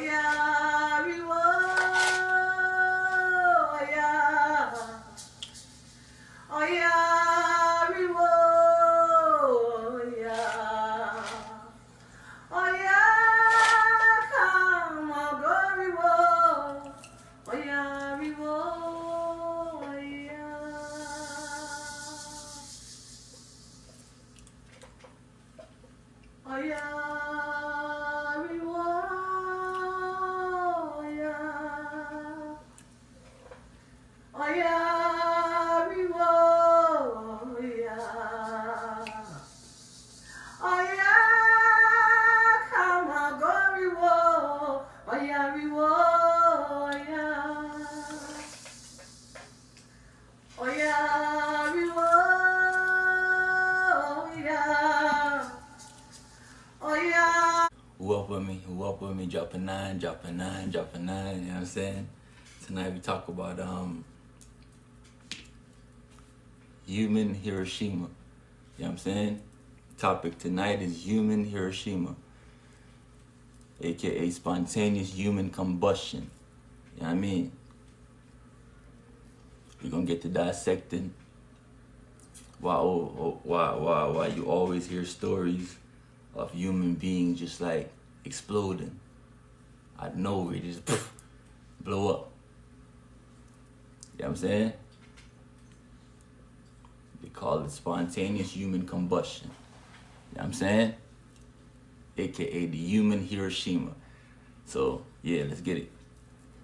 yeah, we oh yeah, oh yeah, we oh yeah, oh yeah, come on, go we oh yeah, we oh yeah, oh yeah. Oh yeah, we oh yeah. Oh yeah, come on, go we oh yeah, we oh yeah. Oh yeah, we oh yeah. Oh yeah. Who up with me? Who up with me? Drop a nine, drop a nine, drop a nine. You know what I'm saying? Tonight we talk about human Hiroshima. You know what I'm saying? Topic tonight is human Hiroshima, aka spontaneous human combustion. You know what I mean? We're gonna get to dissecting why you always hear stories of human beings just like exploding out of nowhere, just blow up. You know what I'm saying? They call it spontaneous human combustion. You know what I'm saying? AKA the human Hiroshima. So, yeah, let's get it.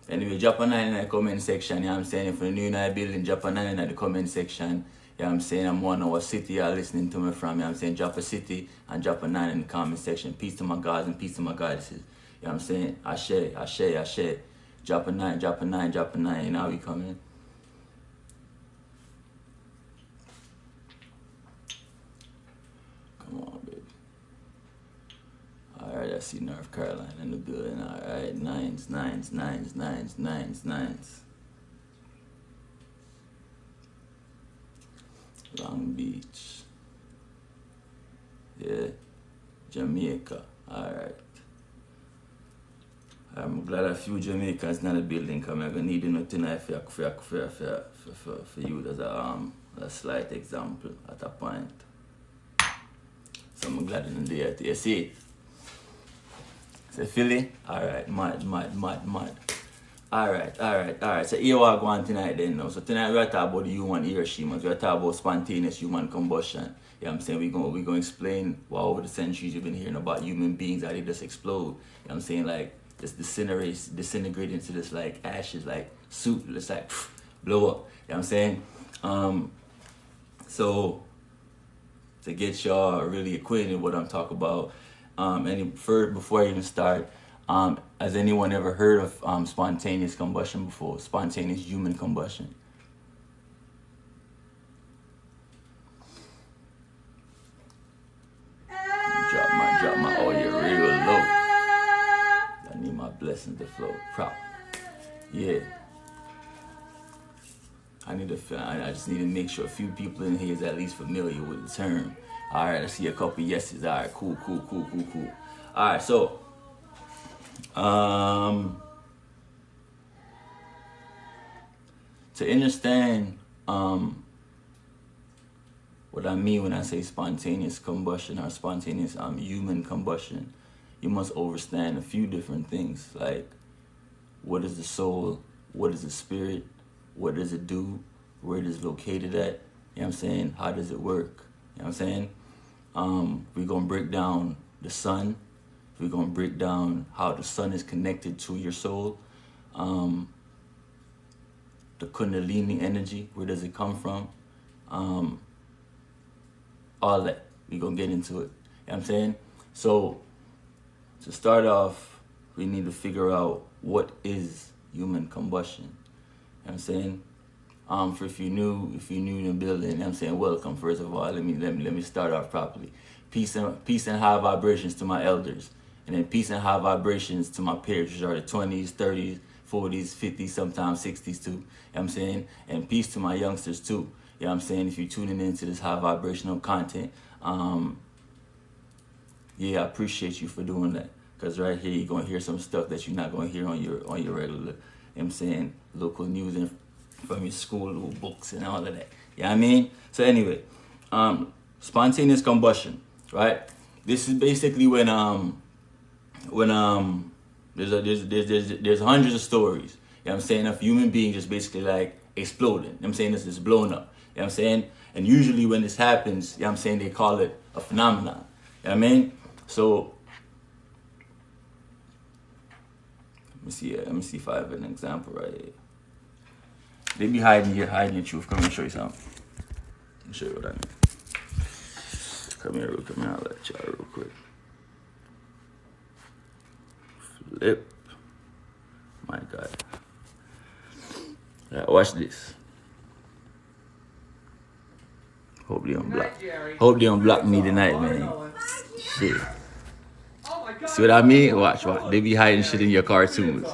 Anyway, drop a 9 in the comment section. You know what I'm saying? If you're new in the building, drop a 9 in the comment section. You know what I'm saying? I'm wondering what city you're listening to me from. You know what I'm saying? Drop a city and drop a 9 in the comment section. Peace to my gods and peace to my goddesses. You know what I'm saying? I share. Drop a 9, drop a 9, drop a 9. You know how we coming? Come on, baby. Alright, I see North Carolina in the building. Alright, nines. Long Beach. Yeah. Jamaica. Alright. I'm glad a few Jamaicans in the building because I'm going to need you tonight for you as a slight example at a point. So I'm glad in the day. You see it? Say Philly? Alright, mad. Alright. So here we are going tonight then now. So tonight we're talking about the human Hiroshima. We're talking about spontaneous human combustion. You know what I'm saying? We're going to explain what over the centuries you've been hearing about human beings, how they just explode. You know what I'm saying? Like, just disintegrate into this like ashes, like soup, just like blow up. You know what I'm saying? So to get y'all really acquainted with what I'm talking about, before I even start, has anyone ever heard of spontaneous combustion before? Spontaneous human combustion? Drop my audio real low. I need my blessings to flow proper. Yeah. I just need to make sure a few people in here is at least familiar with the term. Alright, I see a couple yeses. Alright, cool. Alright, so to understand what I mean when I say spontaneous combustion or spontaneous human combustion, you must understand a few different things, like what is the soul, what is the spirit, what does it do, where it is located at, you know what I'm saying, how does it work, you know what I'm saying. We're going to break down the sun, we're going to break down how the sun is connected to your soul, the kundalini energy, where does it come from, all that. We're going to get into it, you know what I'm saying. So to start off, we need to figure out what is human combustion. You know what I'm saying? For if you're new in the building, you know what I'm saying, welcome. First of all, let me start off properly. Peace and high vibrations to my elders, and then peace and high vibrations to my peers, which are the 20s, 30s, 40s, 50s, sometimes 60s too. You know what I'm saying? And peace to my youngsters too. You know what I'm saying? If you're tuning into this high vibrational content, yeah, I appreciate you for doing that. Because right here, you're going to hear some stuff that you're not going to hear on your regular, you know what I'm saying, local news and from your school, little books and all of that. You know what I mean? So anyway, spontaneous combustion, right? This is basically when there's hundreds of stories, you know what I'm saying, of human beings just basically like exploding. You know what I'm saying? This is blown up. You know what I'm saying? And usually when this happens, you know what I'm saying, they call it a phenomenon. You know what I mean? So let me see if I have an example right here. They be hiding your truth. Come and show you something. Let me show you what I mean. Come here, I'll let y'all real quick. Flip. My God. Right, watch this. Hope they don't block me tonight, man. Shit. See what I mean? Watch. They be hiding shit in your cartoons.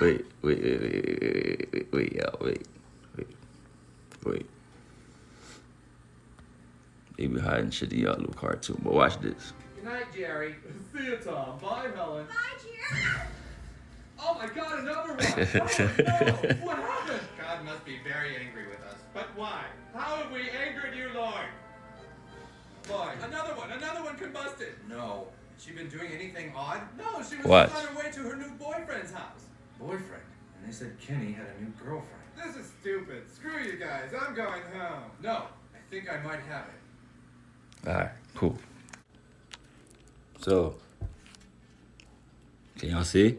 Wait. They be hiding shit in your little cartoon. But watch this. Good night, Jerry. See you, Tom. Bye, Helen. Bye, Jerry. Oh my God, another one. Oh, no. What happened? God must be very angry with us. But why? How have we angered you, Lord? Lord, another one combusted. No. Has she been doing anything odd? No, she was What? on her way to her new boyfriend's house. Boyfriend. And they said Kenny had a new girlfriend. This is stupid. Screw you guys. I'm going home. No, I think I might have it. Alright, cool. So, can y'all see?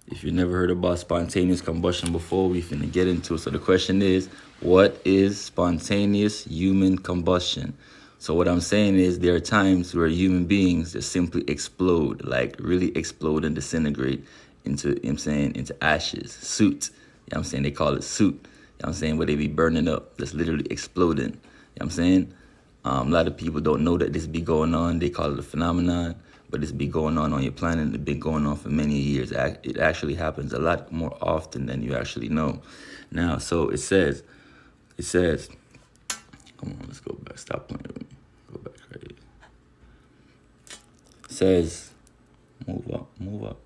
If you never heard about spontaneous combustion before, we finna get into it. So the question is, what is spontaneous human combustion? So what I'm saying is there are times where human beings just simply explode, like really explode and disintegrate into, you know what I'm saying, into ashes, soot. You know what I'm saying? They call it soot. You know what I'm saying? Where they be burning up, just literally exploding. You know what I'm saying? A lot of people don't know that this be going on. They call it a phenomenon, but this be going on your planet. It's been going on for many years. It actually happens a lot more often than you actually know. Now, so it says, come on, let's go back. Stop playing with me. Go back right here. It says, move up.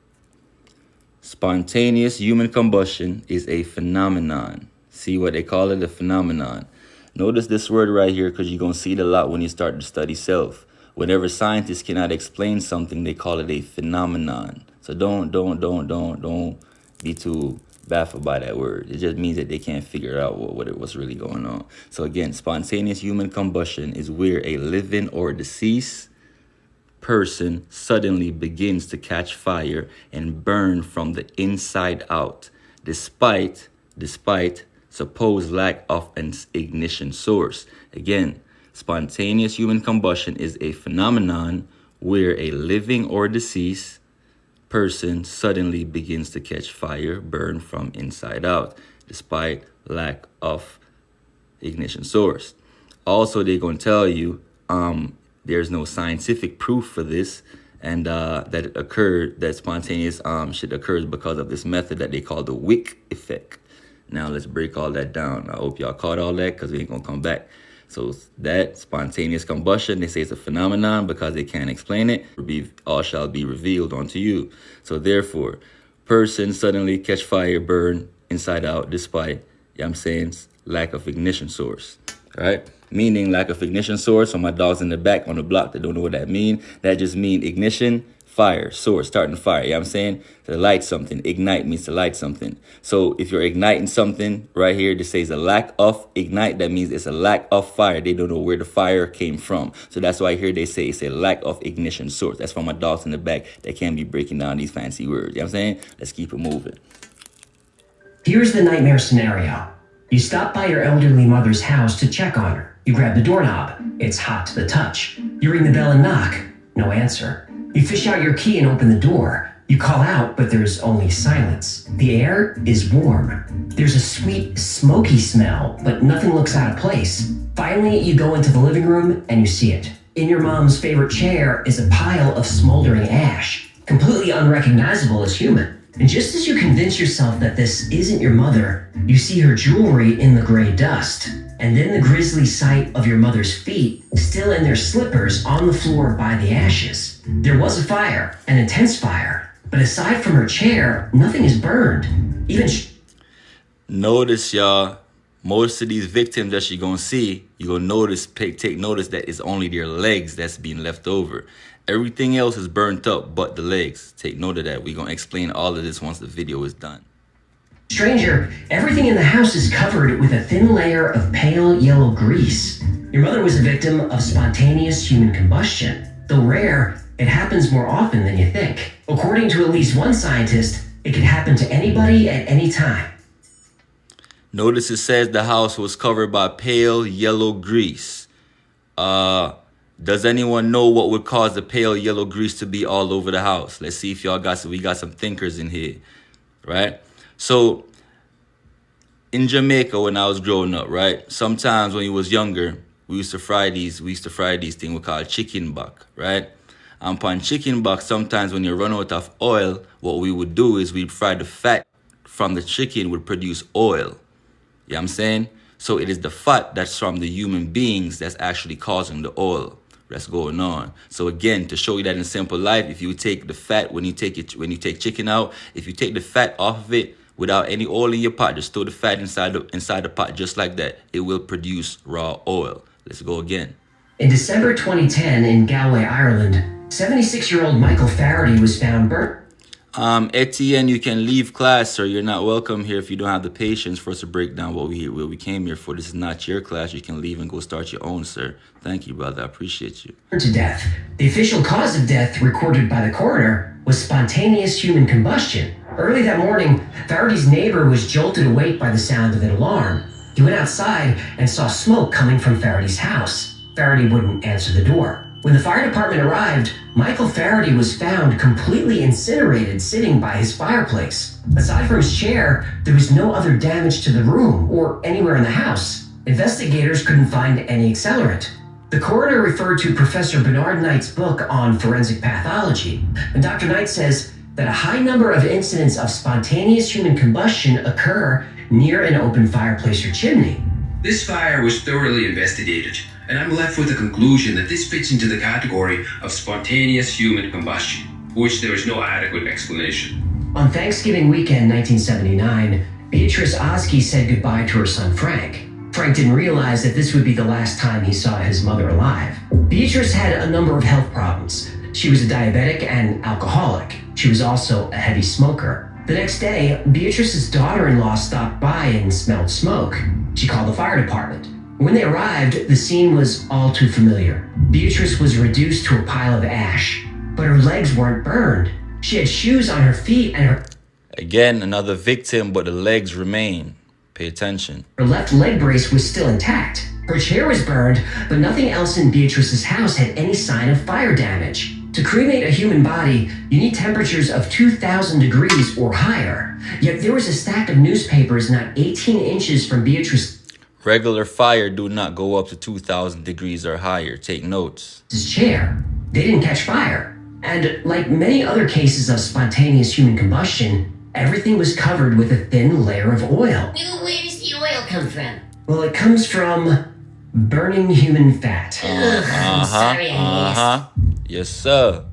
Spontaneous human combustion is a phenomenon. See what they call it, a phenomenon. Notice this word right here because you're going to see it a lot when you start to study self. Whenever scientists cannot explain something, they call it a phenomenon. So don't be too baffled by that word. It just means that they can't figure out what's really going on. So again, spontaneous human combustion is where a living or deceased person suddenly begins to catch fire and burn from the inside out, despite supposed lack of an ignition source. Again, spontaneous human combustion is a phenomenon where a living or deceased person suddenly begins to catch fire, burn from inside out, despite lack of ignition source. Also, they're going to tell you there's no scientific proof for this, and that spontaneous shit occurs because of this method that they call the Wick effect. Now let's break all that down. I hope y'all caught all that because we ain't gonna come back. So that spontaneous combustion, they say it's a phenomenon because they can't explain it. All shall be revealed unto you. So therefore, person suddenly catch fire, burn inside out, despite, you know what I'm saying, lack of ignition source. All right? Meaning lack of ignition source. So my dogs in the back on the block that don't know what that means. That just means ignition, fire, source, starting the fire. You know what I'm saying? To light something. Ignite means to light something. So if you're igniting something right here, this says a lack of ignite. That means it's a lack of fire. They don't know where the fire came from. So that's why here they say it's a lack of ignition source. That's for my dogs in the back that can't be breaking down these fancy words. You know what I'm saying? Let's keep it moving. Here's the nightmare scenario. You stop by your elderly mother's house to check on her. You grab the doorknob. It's hot to the touch. You ring the bell and knock. No answer. You fish out your key and open the door. You call out, but there's only silence. The air is warm. There's a sweet, smoky smell, but nothing looks out of place. Finally, you go into the living room and you see it. In your mom's favorite chair is a pile of smoldering ash, completely unrecognizable as human. And just as you convince yourself that this isn't your mother, you see her jewelry in the gray dust. And then the grisly sight of your mother's feet, still in their slippers, on the floor by the ashes. There was a fire, an intense fire, but aside from her chair, nothing is burned. Even Notice, y'all, most of these victims that you're gonna see, you're gonna notice, take notice that it's only their legs that's being left over. Everything else is burnt up but the legs. Take note of that. We're gonna explain all of this once the video is done. stranger, everything in the house is covered with a thin layer of pale yellow grease. Your mother was a victim of spontaneous human combustion. Though rare, it happens more often than you think. According to at least one scientist, it could happen to anybody at any time. Notice it says the house was covered by pale yellow grease. Does anyone know what would cause the pale yellow grease to be all over the house? Let's see if y'all we got some thinkers in here, right? So in Jamaica, when I was growing up, right, sometimes when you was younger, we used to fry these things we call chicken back, right? And upon chicken back, sometimes when you run out of oil, what we would do is we'd fry the fat from the chicken would produce oil. You know what I'm saying? So it is the fat that's from the human beings that's actually causing the oil that's going on. So again, to show you that in simple life, if you take the fat, when you take chicken out, if you take the fat off of it without any oil in your pot, just throw the fat inside the pot just like that, it will produce raw oil. Let's go again. In December 2010 in Galway, Ireland, 76-year-old Michael Faraday was found burnt. Etienne, you can leave class, sir. You're not welcome here if you don't have the patience for us to break down what we came here for. This is not your class. You can leave and go start your own, sir. Thank you, brother. I appreciate you. To death. The official cause of death recorded by the coroner was spontaneous human combustion. Early that morning, Faraday's neighbor was jolted awake by the sound of an alarm. He went outside and saw smoke coming from Faraday's house. Faraday wouldn't answer the door. When the fire department arrived, Michael Faraday was found completely incinerated sitting by his fireplace. Aside from his chair, there was no other damage to the room or anywhere in the house. Investigators couldn't find any accelerant. The coroner referred to Professor Bernard Knight's book on forensic pathology, and Dr. Knight says that a high number of incidents of spontaneous human combustion occur near an open fireplace or chimney. This fire was thoroughly investigated, and I'm left with the conclusion that this fits into the category of spontaneous human combustion, for which there is no adequate explanation. On Thanksgiving weekend 1979, Beatrice Oskey said goodbye to her son Frank. Frank didn't realize that this would be the last time he saw his mother alive. Beatrice had a number of health problems. She was a diabetic and alcoholic. She was also a heavy smoker. The next day, Beatrice's daughter-in-law stopped by and smelled smoke. She called the fire department. When they arrived, the scene was all too familiar. Beatrice was reduced to a pile of ash, but her legs weren't burned. She had shoes on her feet and her... Again, another victim, but the legs remain. Pay attention. Her left leg brace was still intact. Her chair was burned, but nothing else in Beatrice's house had any sign of fire damage. To cremate a human body, you need temperatures of 2,000 degrees or higher. Yet there was a stack of newspapers not 18 inches from Beatrice's Regular fire do not go up to 2,000 degrees or higher. Take notes. chair. They didn't catch fire. And like many other cases of spontaneous human combustion, everything was covered with a thin layer of oil. Well, where does the oil come from? Well, it comes from burning human fat. I'm sorry, I Yes, sir.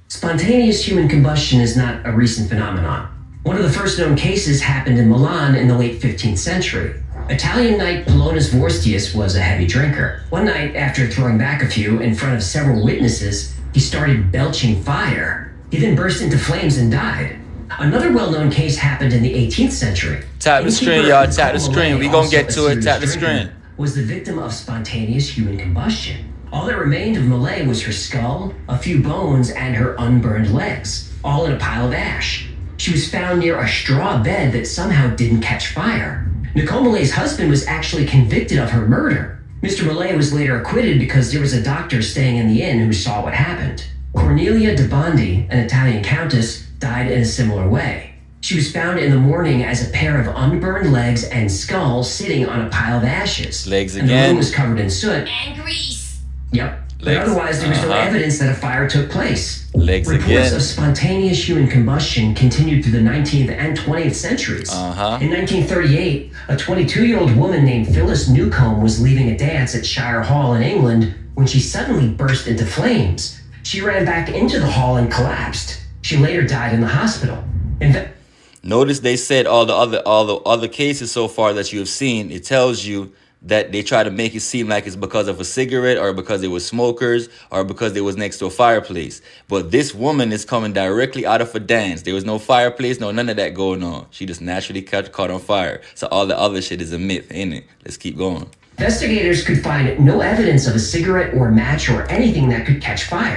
Spontaneous human combustion is not a recent phenomenon. One of the first known cases happened in Milan in the late 15th century. Italian knight Polonus Vorstius was a heavy drinker. One night, after throwing back a few in front of several witnesses, he started belching fire. He then burst into flames and died. Another well-known case happened in the 18th century. Tap the screen, y'all. Tap the screen. We gonna get to it. Tap the screen. Was the victim of spontaneous human combustion. All that remained of Malay was her skull, a few bones, and her unburned legs, all in a pile of ash. She was found near a straw bed that somehow didn't catch fire. Nicole Malay's husband was actually convicted of her murder. Mr. Malay was later acquitted because there was a doctor staying in the inn who saw what happened. Cornelia de Bondi, an Italian countess, died in a similar way. She was found in the morning as a pair of unburned legs and skull sitting on a pile of ashes. Legs And the again. room was covered in soot. And grease. Yep. But otherwise, there was no evidence that a fire took place. Reports of spontaneous human combustion continued through the 19th and 20th centuries. In 1938, a 22-year-old woman named Phyllis Newcomb was leaving a dance at Shire Hall in England when she suddenly burst into flames. She ran back into the hall and collapsed. She later died in the hospital. Notice they said all the other cases so far that you have seen, it tells you that they try to make it seem like it's because of a cigarette or because they were smokers or because they was next to a fireplace. But this woman is coming directly out of a dance. There was no fireplace, no none of that going on. She just naturally caught on fire. So all the other shit is a myth, ain't it? Let's keep going. Investigators could find no evidence of a cigarette or match or anything that could catch fire.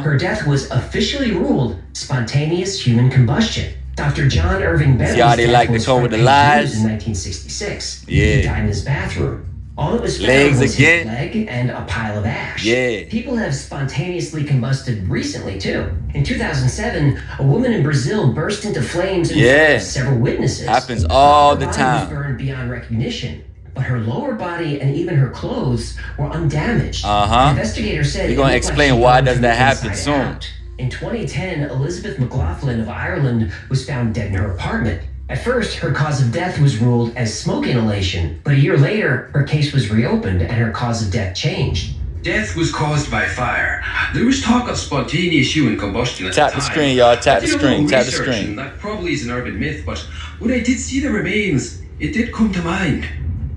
Her death was officially ruled spontaneous human combustion. Dr. John Irving Bentley's death was front page news in 1966. He died in his bathroom. All that was found was his leg and a pile of ash. People have spontaneously combusted recently, too. In 2007, a woman in Brazil burst into flames in front of several witnesses. Happens all the time. Her body was burned beyond recognition, but her lower body and even her clothes were undamaged. Investigators said we're going to explain why does that happen soon. In 2010, Elizabeth McLaughlin of Ireland was found dead in her apartment. At first, her cause of death was ruled as smoke inhalation, but a year later, her case was reopened and her cause of death changed. Death was caused by fire. There was talk of spontaneous human combustion at the time. Tap the screen, y'all. Tap the screen. Tap the screen. That probably is an urban myth, but when I did see the remains, it did come to mind.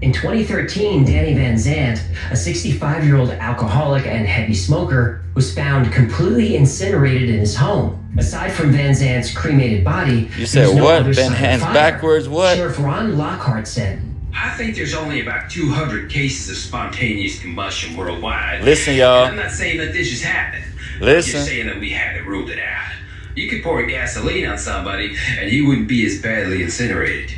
In 2013, Danny Van Zant, a 65-year-old alcoholic and heavy smoker, was found completely incinerated in his home. Aside from Van Zant's cremated body, you said no what? Other Van Hands backwards? What? Sheriff Ron Lockhart said, I think there's only about 200 cases of spontaneous combustion worldwide. Listen, y'all. I'm not saying that this just happened. Listen. I'm just saying that we haven't ruled it out. You could pour gasoline on somebody, and he wouldn't be as badly incinerated.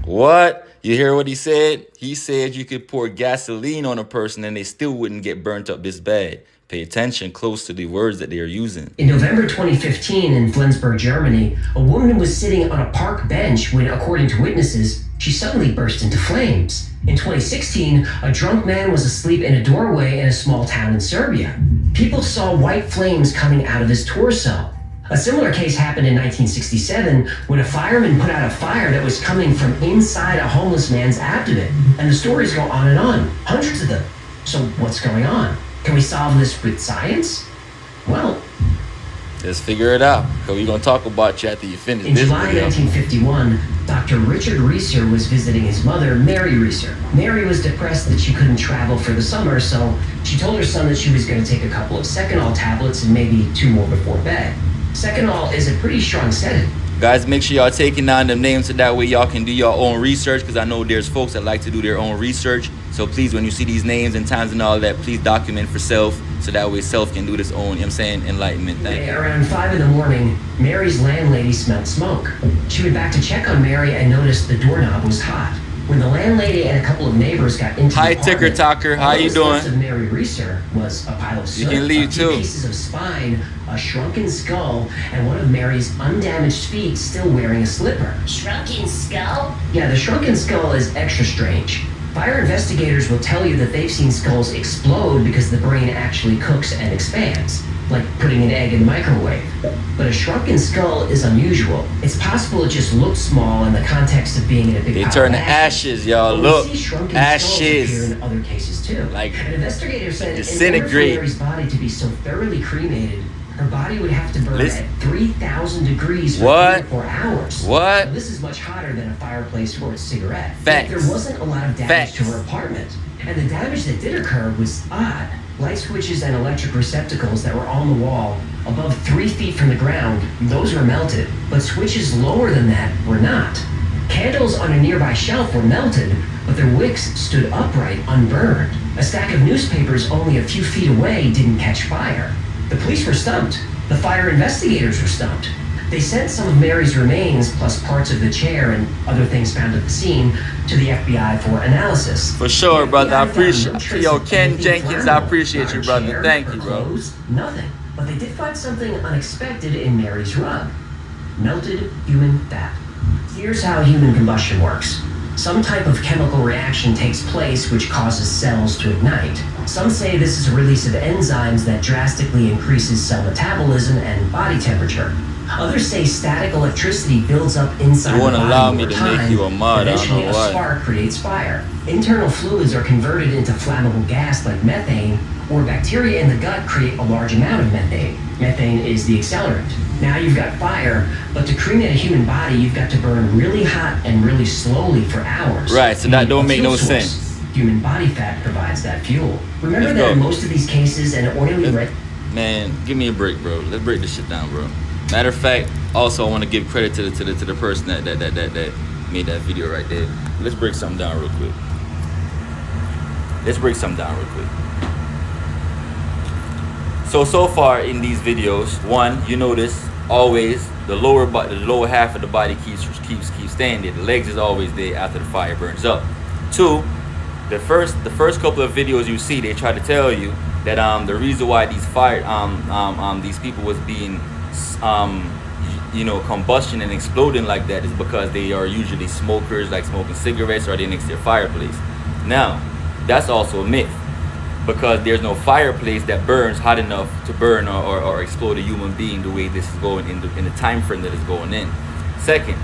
What? You hear what he said? He said you could pour gasoline on a person and they still wouldn't get burnt up this bad. Pay attention close to the words that they are using. In November 2015 in Flensburg, Germany, a woman was sitting on a park bench when, according to witnesses, she suddenly burst into flames. In 2016, a drunk man was asleep in a doorway in a small town in Serbia. People saw white flames coming out of his torso. A similar case happened in 1967 when a fireman put out a fire that was coming from inside a homeless man's abdomen. And the stories go on and on, hundreds of them. So what's going on? Can we solve this with science? Well, let's figure it out. Because we're going to talk about you after you finish in this July video. 1951, Dr. Richard Reeser was visiting his mother, Mary Reeser. Mary was depressed that she couldn't travel for the summer, so she told her son that she was going to take a couple of Seconal tablets and maybe 2 more before bed. Seconal is a pretty strong sedative. Guys, make sure y'all taking down them names so that way y'all can do your own research, because I know there's folks that like to do their own research. So please, when you see these names and times and all that, please document for self so that way self can do this own, you know what I'm saying, enlightenment. Thank you. Around 5 in the morning, Mary's landlady smelled smoke. She went back to check on Mary and noticed the doorknob was hot. When the landlady and a couple of neighbors got into the apartment, Ticker Talker, how you doing? Of Mary Reeser was a pile of soot, you can leave too. Pieces of spine, a shrunken skull, and one of Mary's undamaged feet still wearing a slipper. Shrunken skull? Yeah, the shrunken skull is extra strange. Fire investigators will tell you that they've seen skulls explode because the brain actually cooks and expands, like putting an egg in the microwave. But a shrunken skull is unusual. It's possible it just looked small in the context of being in a big pile turn to of ashes, y'all. Look, ashes. Appear in other cases too. Like an investigator said, disintegrate. in order for Mary's body to be so thoroughly cremated, her body would have to burn at 3,000 degrees for 3 or 4 hours. What? Now, this is much hotter than a fireplace or a cigarette. Facts. There wasn't a lot of damage to her apartment. And the damage that did occur was odd. Light switches and electric receptacles that were on the wall above 3 feet from the ground, those were melted. But switches lower than that were not. Candles on a nearby shelf were melted, but their wicks stood upright, unburned. A stack of newspapers only a few feet away didn't catch fire. The police were stumped. The fire investigators were stumped. They sent some of Mary's remains, plus parts of the chair and other things found at the scene, to the FBI for analysis. For sure, brother. I appreciate you. Yo, Ken Jenkins, I appreciate you, brother. Thank you, bro. Clothes, nothing. But they did find something unexpected in Mary's rug. Melted human fat. Here's how human combustion works. Some type of chemical reaction takes place which causes cells to ignite. Some say this is a release of enzymes that drastically increases cell metabolism and body temperature. Others say static electricity builds up inside You the won't body allow over me to time. make you a mod, I don't Eventually, know a why. spark creates fire. Internal fluids are converted into flammable gas like methane, or bacteria in the gut create a large amount of methane. Methane is the accelerant. Now you've got fire, but to cremate a human body, you've got to burn really hot and really slowly for hours. Right, so You that need don't a make fuel no source. sense. Human body fat provides that fuel. Remember Let's that in go. most of these cases, an oily red... Man, give me a break, bro. Let's break this shit down, bro. Matter of fact, also I want to give credit to the person that made that video right there. Let's break something down real quick. So far in these videos, one, you notice always the lower half of the body keeps staying there. The legs is always there after the fire burns up. Two, the first couple of videos you see, they try to tell you that the reason why these these people was being combustion and exploding like that is because they are usually smokers, like smoking cigarettes, or they next to their fireplace. Now, that's also a myth, because there's no fireplace that burns hot enough to burn or explode a human being the way this is going in the time frame that it's going in. Second,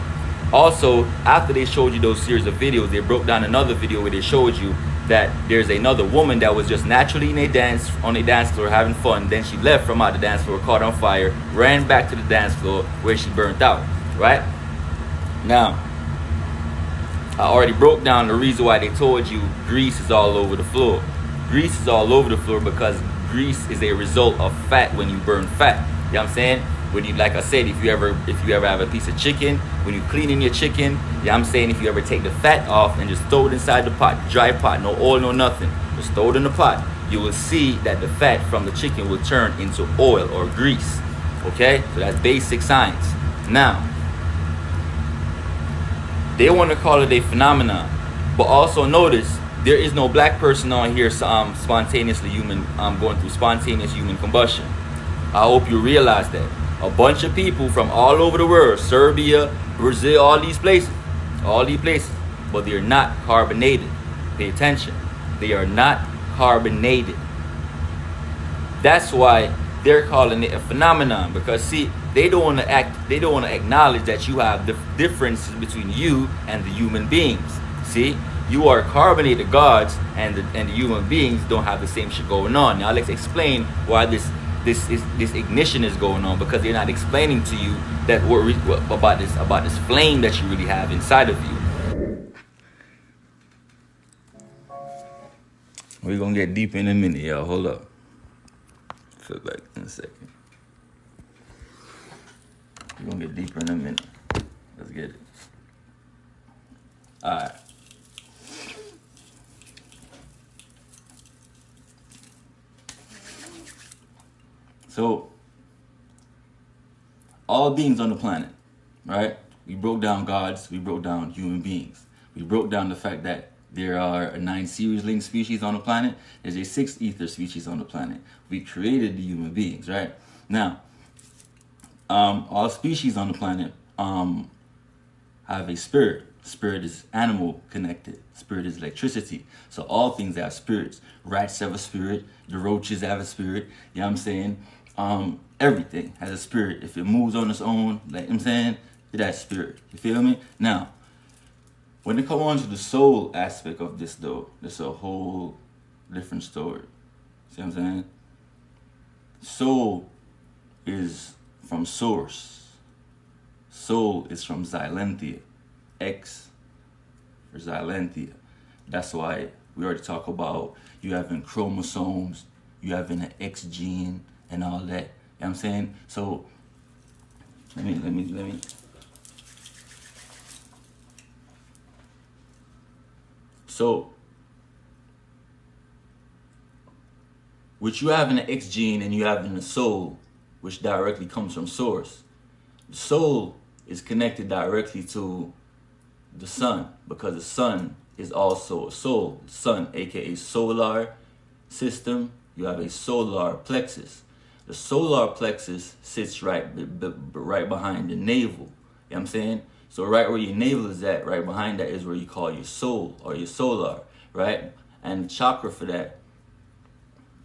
also, after they showed you those series of videos, they broke down another video where they showed you that there's another woman that was just naturally on a dance floor having fun. Then she left from out the dance floor, caught on fire, ran back to the dance floor where she burnt out, right? Now, I already broke down the reason why they told you grease is all over the floor. Grease is all over the floor because grease is a result of fat when you burn fat. You know what I'm saying? When you, like I said, if you ever have a piece of chicken, when you cleaning your chicken, you know what I'm saying, if you ever take the fat off and just throw it inside the pot, dry pot, no oil, no nothing, just throw it in the pot, you will see that the fat from the chicken will turn into oil or grease. Okay? So that's basic science. Now, they want to call it a phenomenon, but also notice there is no black person on here going through spontaneous human combustion. I hope you realize that. A bunch of people from all over the world, Serbia, Brazil, all these places, but they're not carbonated. Pay attention. They are not carbonated. That's why they're calling it a phenomenon, because see, they don't want to acknowledge that you have the differences between you and the human beings. See, you are carbonated gods, and the human beings don't have the same shit going on. Now let's explain why this ignition is going on, because they're not explaining to you that about this flame that you really have inside of you. We're gonna get deep in a minute, y'all. Hold up. Flip back in a second. We're gonna get deeper in a minute. Let's get it. Alright. So, all beings on the planet, right? We broke down gods, we broke down human beings. We broke down the fact that there are 9 series-linked species on the planet. There's a 6th ether species on the planet. We created the human beings, right? Now, all species on the planet have a spirit. Spirit is animal connected. Spirit is electricity. So all things have spirits. Rats have a spirit. The roaches have a spirit. You know what I'm saying? Everything has a spirit. If it moves on its own, like I'm saying, it has spirit. You feel me? Now, when it comes on to the soul aspect of this, though, it's a whole different story. See what I'm saying? Soul is from source. Soul is from Xylenthia. X for Xylenthia. That's why we already talk about you having chromosomes, you having an X gene and all that. You know what I'm saying? So let me. So with you having an X gene and you having a soul, which directly comes from source, the soul is connected directly to the sun, because the sun is also a soul. The sun, aka solar system, you have a solar plexus. The solar plexus sits right behind the navel. You know what I'm saying? So right where your navel is at, right behind that is where you call your soul or your solar, right? And chakra for that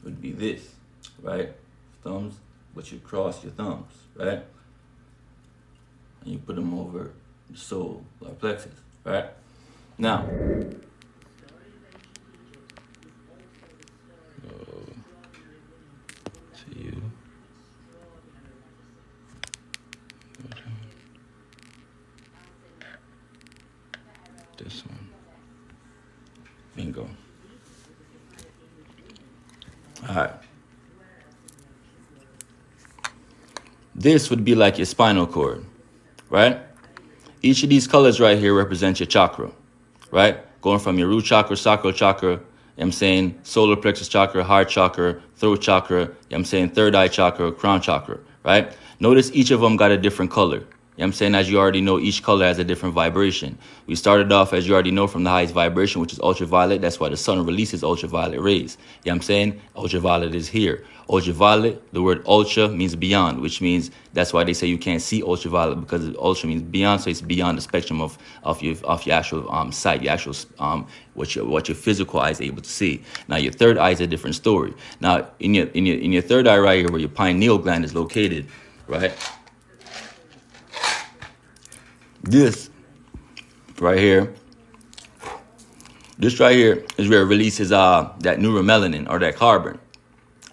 would be this, right? Thumbs, but you cross your thumbs, right? And you put them over the solar plexus, right? Now, to you. This one. Bingo. All right. This would be like your spinal cord, right? Each of these colors right here represents your chakra, right? Going from your root chakra, sacral chakra, you know what I'm saying, solar plexus chakra, heart chakra, throat chakra, you know what I'm saying, third eye chakra, crown chakra, right? Notice each of them got a different color. You know what I'm saying? As you already know, each color has a different vibration. We started off, as you already know, from the highest vibration, which is ultraviolet. That's why the sun releases ultraviolet rays. You know what I'm saying? Ultraviolet is here. Ultraviolet, the word ultra means beyond, which means that's why they say you can't see ultraviolet, because ultra means beyond, so it's beyond the spectrum of your actual sight, your actual what your physical eye is able to see. Now your third eye is a different story. Now in your third eye right here, where your pineal gland is located, right? This right here is where it releases that neuromelanin or that carbon.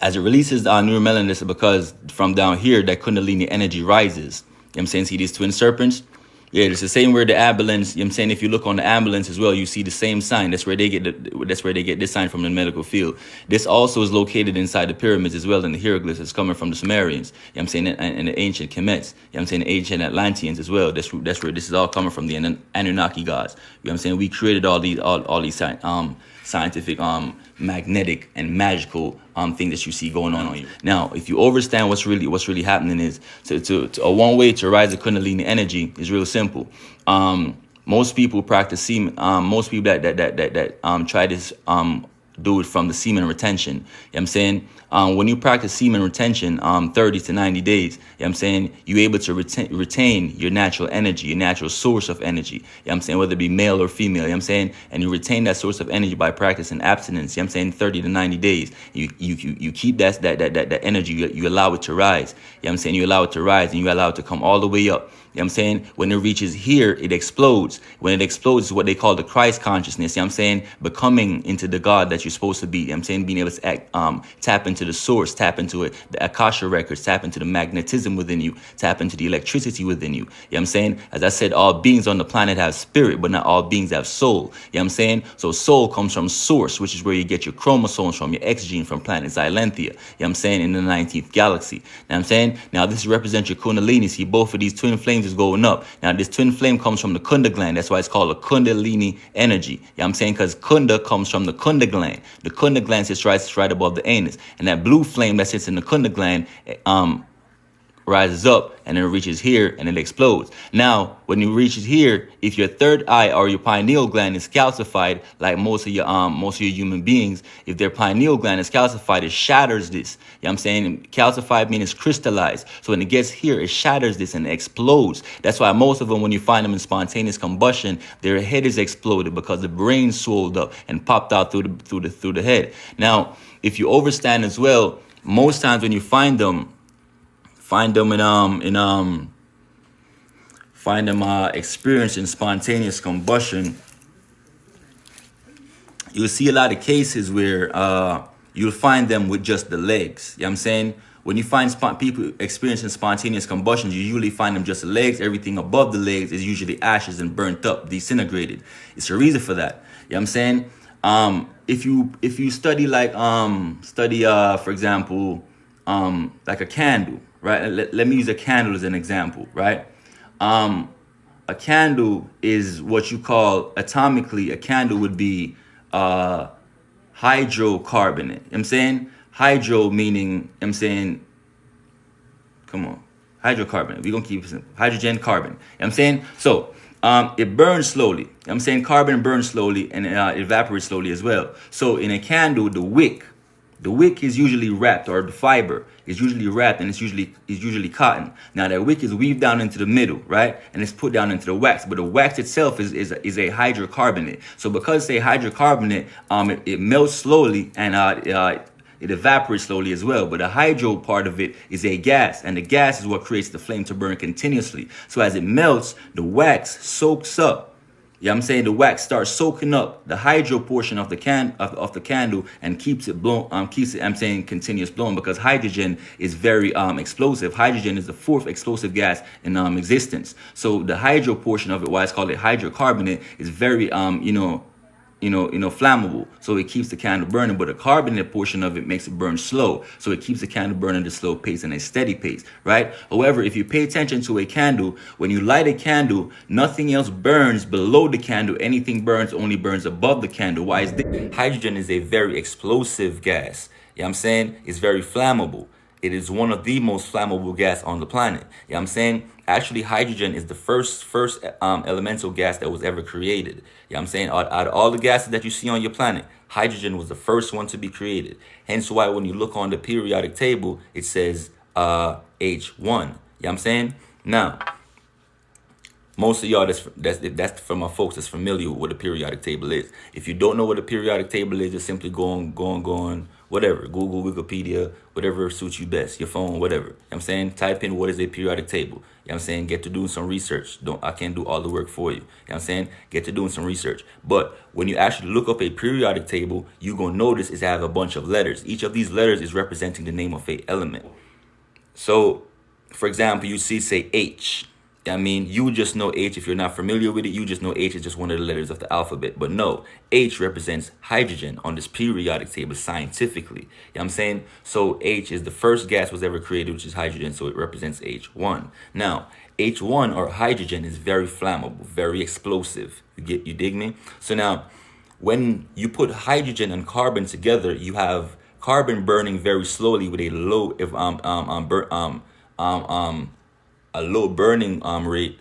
As it releases neuromelanin, this is because from down here that kundalini energy rises. You know what I'm saying? See these twin serpents? Yeah, it's the same where the ambulance, you know what I'm saying? If you look on the ambulance as well, you see the same sign. That's where they get this sign from the medical field. This also is located inside the pyramids as well, in the hieroglyphs. It's coming from the Sumerians, you know what I'm saying, and the ancient Kemets, you know what I'm saying, the ancient Atlanteans as well. That's where this is all coming from, the Anunnaki gods. You know what I'm saying? We created all these scientific, magnetic and magical thing that you see going on you. Now, if you understand what's really happening is to a one way to rise the kundalini energy is real simple. Most people practice semen. Most people that try this do it from the semen retention. You know what I'm saying? When you practice semen retention 30 to 90 days, you know what I'm saying, you're able to retain your natural energy, your natural source of energy. You know what I'm saying? Whether it be male or female, you know what I'm saying? And you retain that source of energy by practicing abstinence, you know what I'm saying, 30 to 90 days. You keep that energy, you allow it to rise. You know what I'm saying? You allow it to rise and you allow it to come all the way up. You know what I'm saying? When it reaches here, it explodes. When it explodes is what they call the Christ consciousness. You know what I'm saying? Becoming into the God that you're supposed to be. You know what I'm saying? Being able to tap into the source, tap into it, the Akasha records, tap into the magnetism within you, tap into the electricity within you. You know what I'm saying? As I said, all beings on the planet have spirit, but not all beings have soul. You know what I'm saying? So soul comes from source, which is where you get your chromosomes from, your X gene from planet Xylenthia. You know what I'm saying? In the 19th galaxy. You know what I'm saying? Now this represents your kundalini. See, both of these twin flames is going up. Now this twin flame comes from the kunda gland. That's why it's called a kundalini energy. You know what I'm saying? Because kunda comes from the kunda gland. The kunda gland sits right above the anus. And that blue flame that sits in the kunda gland rises up and then it reaches here and it explodes. Now, when it reaches here, if your third eye or your pineal gland is calcified, like most of your human beings, if their pineal gland is calcified, it shatters this. You know what I'm saying? Calcified means crystallized. So when it gets here, it shatters this and it explodes. That's why most of them, when you find them in spontaneous combustion, their head is exploded because the brain swelled up and popped out through the head. Now, if you overstand as well, most times when you find them experiencing spontaneous combustion, you'll see a lot of cases where you'll find them with just the legs. You know what I'm saying? When you find people experiencing spontaneous combustion, you usually find them just the legs. Everything above the legs is usually ashes and burnt up, disintegrated. It's a reason for that. You know what I'm saying? If you study for example, like a candle, right? Let me use a candle as an example, right? A candle is what you call atomically, a candle would be hydrocarbonate. You know what I'm saying? Hydro meaning, you know what I'm saying, come on, hydrocarbon. We're going to keep it simple. Hydrogen, carbon. You know what I'm saying? So it burns slowly. You know what I'm saying? Carbon burns slowly and it evaporates slowly as well. So in a candle, the wick, The wick is usually wrapped, or the fiber is usually wrapped, and it's usually cotton. Now that wick is weaved down into the middle, right, and it's put down into the wax. But the wax itself is a hydrocarbonate. So because it's a hydrocarbonate, it melts slowly, and it evaporates slowly as well. But the hydro part of it is a gas, and the gas is what creates the flame to burn continuously. So as it melts, the wax soaks up. Yeah, I'm saying the wax starts soaking up the hydro portion of the the candle and keeps it blown. I'm saying continuous blowing, because hydrogen is very explosive. Hydrogen is the fourth explosive gas in existence. So the hydro portion of it, why it's called a hydrocarbonate, is very flammable. So it keeps the candle burning, but the carbonate portion of it makes it burn slow. So it keeps the candle burning at a slow pace and a steady pace, right? However, if you pay attention to a candle, when you light a candle, nothing else burns below the candle. Anything only burns above the candle. Why is this? Hydrogen is a very explosive gas. You know what I'm saying? It's very flammable. It is one of the most flammable gas on the planet. You know what I'm saying? Actually, hydrogen is the first elemental gas that was ever created. You know what I'm saying? Out of all the gases that you see on your planet, hydrogen was the first one to be created. Hence why when you look on the periodic table, it says H1. You know what I'm saying? Now, most of y'all, that's for my folks that's familiar with what a periodic table is. If you don't know what a periodic table is, just simply go on, whatever, Google, Wikipedia, whatever suits you best, your phone, whatever. You know what I'm saying? Type in what is a periodic table. You know what I'm saying? Get to doing some research. I can't do all the work for you. You know what I'm saying? Get to doing some research. But when you actually look up a periodic table, you're going to notice it have a bunch of letters. Each of these letters is representing the name of a element. So, for example, you see, say, H. I mean, you would just know H. If you're not familiar with it, you just know H is just one of the letters of the alphabet. But no, H represents hydrogen on this periodic table scientifically. You know what I'm saying? So H is the first gas was ever created, which is hydrogen. So it represents H1. Now, H1 or hydrogen is very flammable, very explosive. You dig me? So now, when you put hydrogen and carbon together, you have carbon burning very slowly with a low burning rate,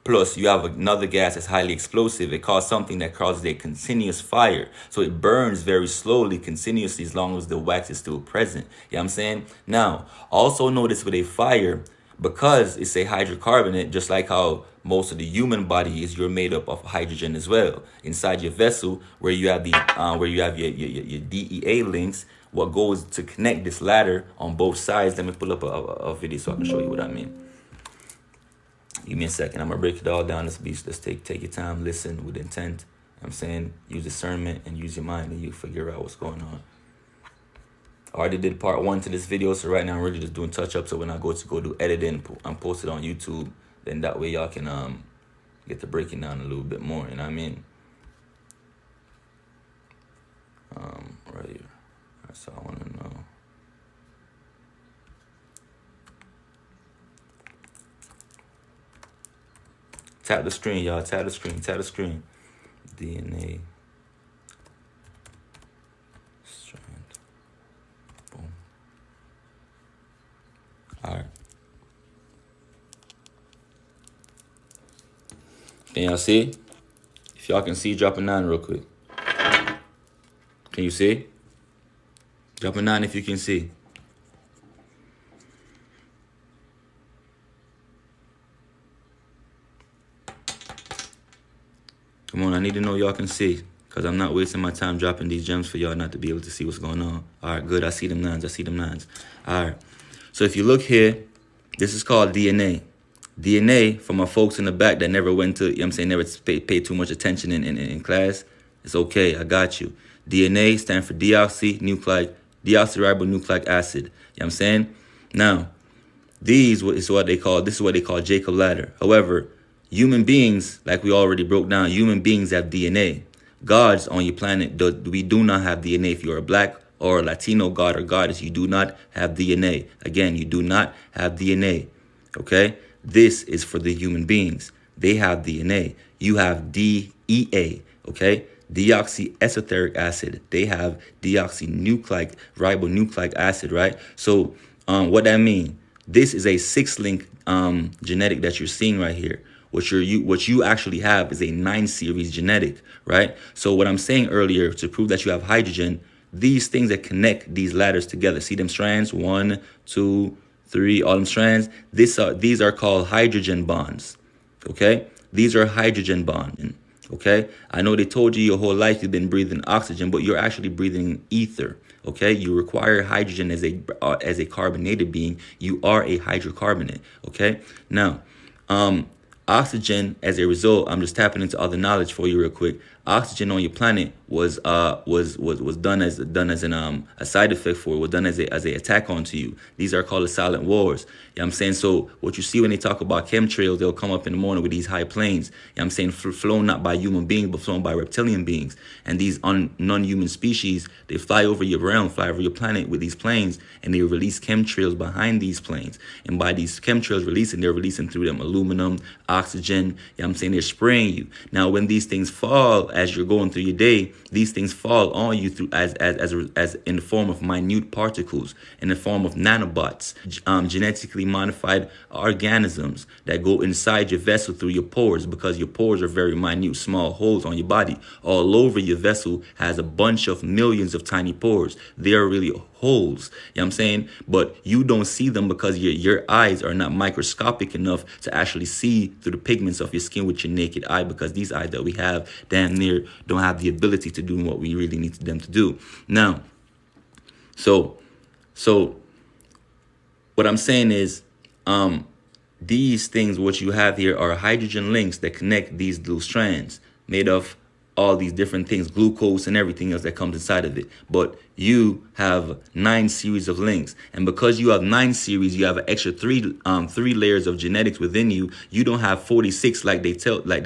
plus you have another gas that's highly explosive. It causes something that causes a continuous fire. So it burns very slowly, continuously, as long as the wax is still present. You know what I'm saying? Now, also notice with a fire, because it's a hydrocarbonate, just like how most of the human body is, you're made up of hydrogen as well. Inside your vessel, where you have your DEA links, what goes to connect this ladder on both sides. Let me pull up a video so I can show you what I mean. Give me a second. I'm going to break it all down. Let's take your time, listen with intent. You know what I'm saying? Use discernment and use your mind, and you figure out what's going on. I already did part 1 to this video, so right now I'm really just doing touch-up. So when I go do editing and post it on YouTube, then that way y'all can get to breaking down a little bit more. You know what I mean? Right here. All right, so I want to know. Tap the screen, y'all. Tap the screen. Tap the screen. DNA. Strand. Boom. All right. Can y'all see? If y'all can see, drop a 9 real quick. Can you see? Drop a 9 if you can see. Come on, I need to know y'all can see, because I'm not wasting my time dropping these gems for y'all not to be able to see what's going on. All right, good. I see them 9s. I see them 9s. All right. So if you look here, this is called DNA. DNA, for my folks in the back that never went to, you know what I'm saying, never paid too much attention in class, it's okay. I got you. DNA stands for deoxyribonucleic acid. You know what I'm saying? Now, this is what they call Jacob ladder. However, human beings, like we already broke down, human beings have DNA. Gods on your planet, we do not have DNA. If you're a black or a Latino god or goddess, you do not have DNA. Again, you do not have DNA. Okay? This is for the human beings. They have DNA. You have DEA. Okay? Deoxy-esoteric acid. They have deoxyribonucleic acid, right? So what that mean? This is a 6-link genetic that you're seeing right here. What you actually have is a 9 series genetic, right? So what I'm saying earlier, to prove that you have hydrogen, these things that connect these ladders together. See them strands? 1, 2, 3, all them strands. These are called hydrogen bonds. Okay? These are hydrogen bonds. Okay? I know they told you your whole life you've been breathing oxygen, but you're actually breathing ether. Okay? You require hydrogen as a carbonated being. You are a hydrocarbonate. Okay? Now, oxygen, as a result, I'm just tapping into other knowledge for you real quick. Oxygen on your planet was done as a side effect for it, was done as a attack onto you. These are called the silent wars. You know what I'm saying? So what you see when they talk about chemtrails, they'll come up in the morning with these high planes. You know what I'm saying? Flown not by human beings, but flown by reptilian beings. And these non-human species, they fly over your realm, fly over your planet with these planes, and they release chemtrails behind these planes. And by these chemtrails releasing, they're releasing through them aluminum, oxygen. You know what I'm saying? They're spraying you. Now, when these things fall, as you're going through your day, these things fall on you through as in the form of minute particles, in the form of nanobots, genetically modified organisms that go inside your vessel through your pores, because your pores are very minute, small holes on your body. All over your vessel has a bunch of millions of tiny pores. They are really holes, you know what I'm saying? But you don't see them because your eyes are not microscopic enough to actually see through the pigments of your skin with your naked eye, because these eyes that we have damn near don't have the ability to do what we really need them to do. Now, so what I'm saying is, these things, what you have here are hydrogen links that connect these little strands made of all these different things, glucose and everything else that comes inside of it. But you have 9 series of links, and because you have 9 series, you have an extra three layers of genetics within you. You don't have 46 like they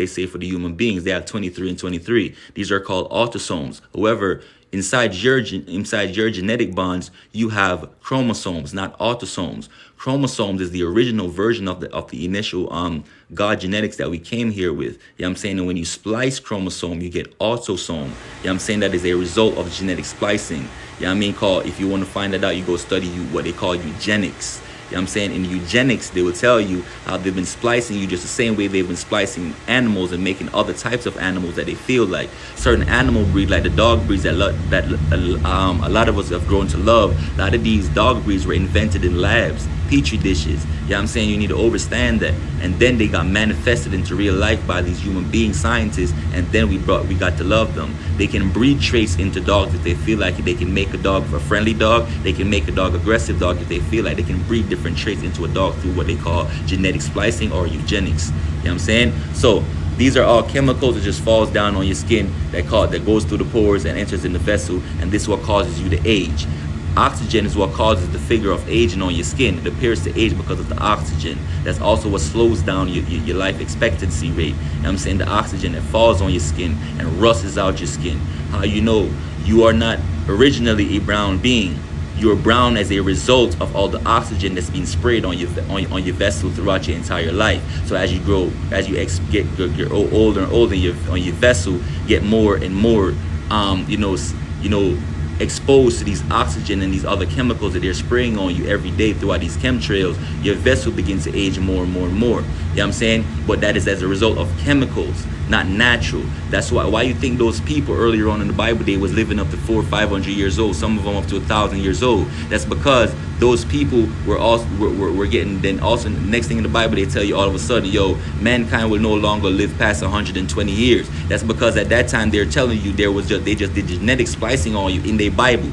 say for the human beings. They have 23 and 23. These are called autosomes. However, inside your genetic bonds, you have chromosomes, not autosomes. Chromosomes is the original version of the initial God genetics that we came here with. You know what I'm saying? And when you splice chromosome, you get autosome. You know what I'm saying? That is a result of genetic splicing. You know what I mean? If you want to find that out, you go study what they call eugenics. You know what I'm saying? In eugenics, they will tell you how they've been splicing you just the same way they've been splicing animals and making other types of animals that they feel like. Certain animal breed, like the dog breeds that a lot of us have grown to love. A lot of these dog breeds were invented in labs, petri dishes. You know what I'm saying? You need to understand that. And then they got manifested into real life by these human being scientists, and then we got to love them. They can breed traits into dogs if they feel like it. They can make a dog a friendly dog. They can make a dog aggressive dog if they feel like. They can breed different traits into a dog through what they call genetic splicing or eugenics. You know what I'm saying? So these are all chemicals that just falls down on your skin that goes through the pores and enters in the vessel, and this is what causes you to age. Oxygen is what causes the figure of aging on your skin. It appears to age because of the oxygen. That's also what slows down your life expectancy rate. You know what I'm saying? The oxygen that falls on your skin and rusts out your skin. How you know you are not originally a brown being. You're brown as a result of all the oxygen that's being sprayed on your vessel throughout your entire life. So as you grow, as you get older and older, on your vessel get more and more, exposed to these oxygen and these other chemicals that they're spraying on you every day throughout these chemtrails. Your vessel begins to age more and more and more. You know what I'm saying? But that is as a result of chemicals, not natural. That's why you think those people earlier on in the Bible, they was living up to 400 or 500 years old, some of them up to 1,000 years old. That's because those people were getting, then also the next thing in the Bible, they tell you all of a sudden, mankind will no longer live past 120 years. That's because at that time they're telling you they just did genetic splicing on you in their Bible.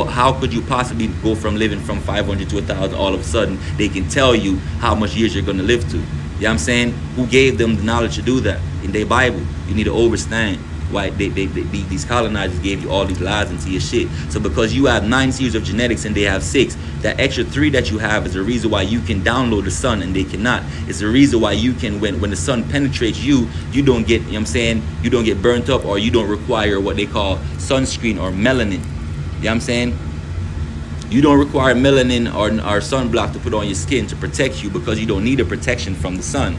How could you possibly go from living from 500 to 1,000 all of a sudden? They can tell you how much years you're going to live to. You know what I'm saying? Who gave them the knowledge to do that? In their Bible. You need to understand why these colonizers gave you all these lies into your shit. So because you have 9 series of genetics and they have 6, that extra 3 that you have is the reason why you can download the sun and they cannot. It's the reason why you can, when the sun penetrates you don't get, you know what I'm saying, you don't get burnt up, or you don't require what they call sunscreen or melanin. You know what I'm saying? You don't require melanin or sunblock to put on your skin to protect you, because you don't need a protection from the sun.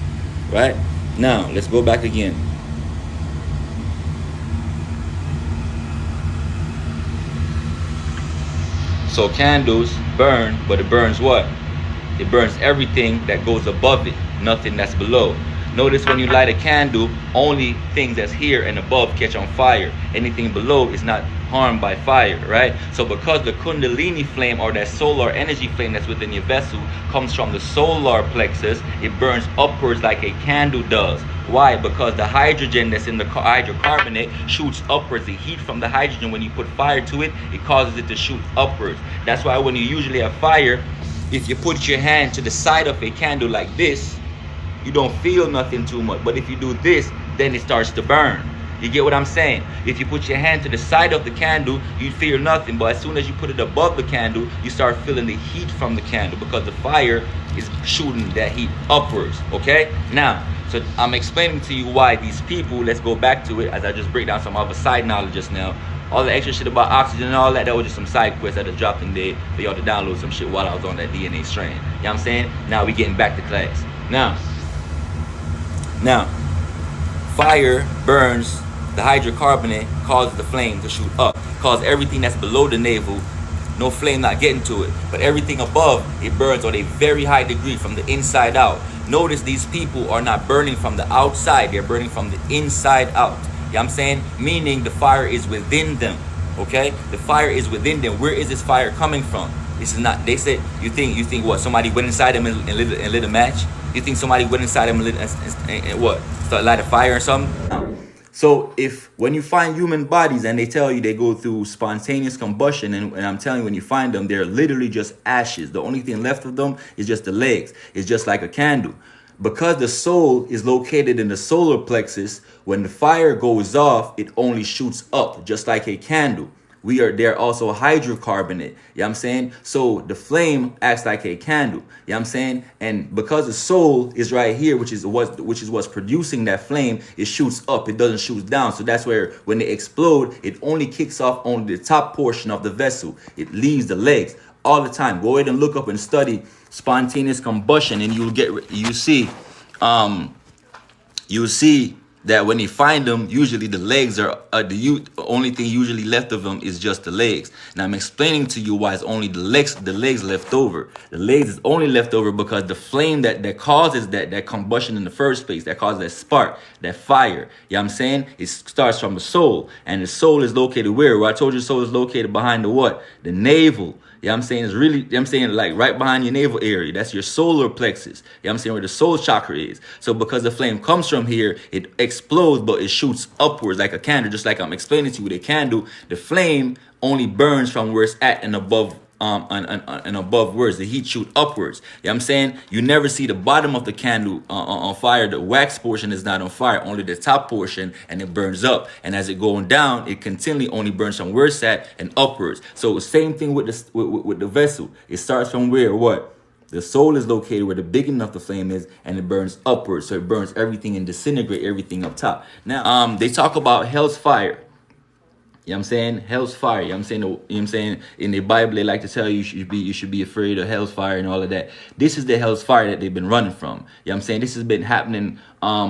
Right? Now, let's go back again. So candles burn, but it burns what? It burns everything that goes above it, nothing that's below. Notice when you light a candle, only things that's here and above catch on fire. Anything below is not harmed by fire, right? So because the kundalini flame, or that solar energy flame that's within your vessel, comes from the solar plexus, it burns upwards like a candle does. Why? Because the hydrogen that's in the hydrocarbonate shoots upwards. The heat from the hydrogen, when you put fire to it, it causes it to shoot upwards. That's why when you usually have fire, if you put your hand to the side of a candle like this, you don't feel nothing too much. But if you do this, then it starts to burn. You get what I'm saying? If you put your hand to the side of the candle, you feel nothing. But as soon as you put it above the candle, you start feeling the heat from the candle, because the fire is shooting that heat upwards. Okay? Now, so I'm explaining to you why these people, let's go back to it as I just break down some other side knowledge just now. All the extra shit about oxygen and all that, that was just some side quests that I dropped in there for y'all to download some shit while I was on that DNA strain. You know what I'm saying? Now we getting back to class. Now, fire burns the hydrocarbonate, causes the flame to shoot up, causes everything that's below the navel, no flame not getting to it, but everything above, it burns on a very high degree from the inside out. Notice these people are not burning from the outside, they're burning from the inside out. You know what I'm saying? Meaning the fire is within them. Okay? The fire is within them. Where is this fire coming from? This is not, they said, you think what, somebody went inside them and lit a match? You think somebody went inside them and what? Start light a fire or something? So when you find human bodies and they tell you they go through spontaneous combustion, and I'm telling you, when you find them, they're literally just ashes. The only thing left of them is just the legs. It's just like a candle. Because the soul is located in the solar plexus, when the fire goes off, it only shoots up, just like a candle. They're also hydrocarbonate. You know what I'm saying? So the flame acts like a candle. You know what I'm saying? And because the soul is right here, which is what's producing that flame, it shoots up. It doesn't shoot down. So that's where when they explode, it only kicks off on the top portion of the vessel. It leaves the legs all the time. Go ahead and look up and study spontaneous combustion, and you'll see that when you find them, usually the legs are the only thing usually left of them is just the legs. Now I'm explaining to you why it's only the legs left over. The legs is only left over because the flame that causes that combustion in the first place, that causes that spark, that fire. You know what I'm saying? It starts from the soul, and the soul is located where? Well, I told you the soul is located behind the what? The navel. You know what I'm saying? It's really, you know what I'm saying, like right behind your navel area. That's your solar plexus. You know what I'm saying? Where the soul chakra is. So because the flame comes from here, it explodes, but it shoots upwards like a candle. Just like I'm explaining to you with a candle, the flame only burns from where it's at and above and above words. The heat shoot upwards. You know what I'm saying? You never see the bottom of the candle on fire. The wax portion is not on fire, only the top portion, and it burns up. And as it going down, it continually only burns from where it's at and upwards. So same thing with the vessel. It starts from where? What? The soul is located where the beginning of the flame is, and it burns upwards. So it burns everything and disintegrate everything up top. Now, they talk about hell's fire. You know what I'm saying? Hell's fire. You know what I'm saying? You know what I'm saying? In the Bible, they like to tell you you should be afraid of hell's fire and all of that. This is the hell's fire that they've been running from. You know what I'm saying? This has been happening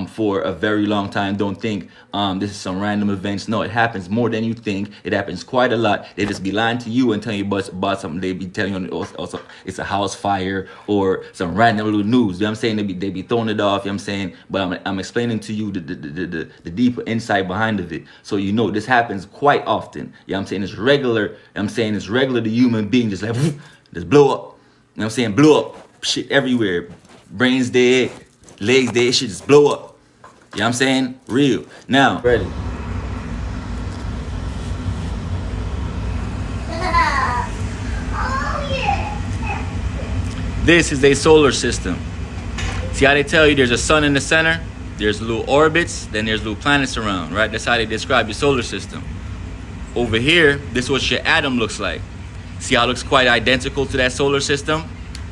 for a very long time. Don't think this is some random events. No, it happens more than you think. It happens quite a lot. They just be lying to you and telling you about something. They be telling you also it's a house fire or some random little news. You know what I'm saying? They be throwing it off. You know what I'm saying? But I'm explaining to you the deeper insight behind of it. So you know this happens quite often. You know what I'm saying? It's regular. You know what I'm saying? It's regular to human being just like just blow up. You know what I'm saying? Blow up. Shit everywhere. Brains dead. Legs dead. Shit just blow up. You know what I'm saying? Real. Now, ready. This is a solar system. See how they tell you there's a sun in the center? There's little orbits, then there's little planets around, right? That's how they describe your solar system. Over here, this is what your atom looks like. See how it looks quite identical to that solar system?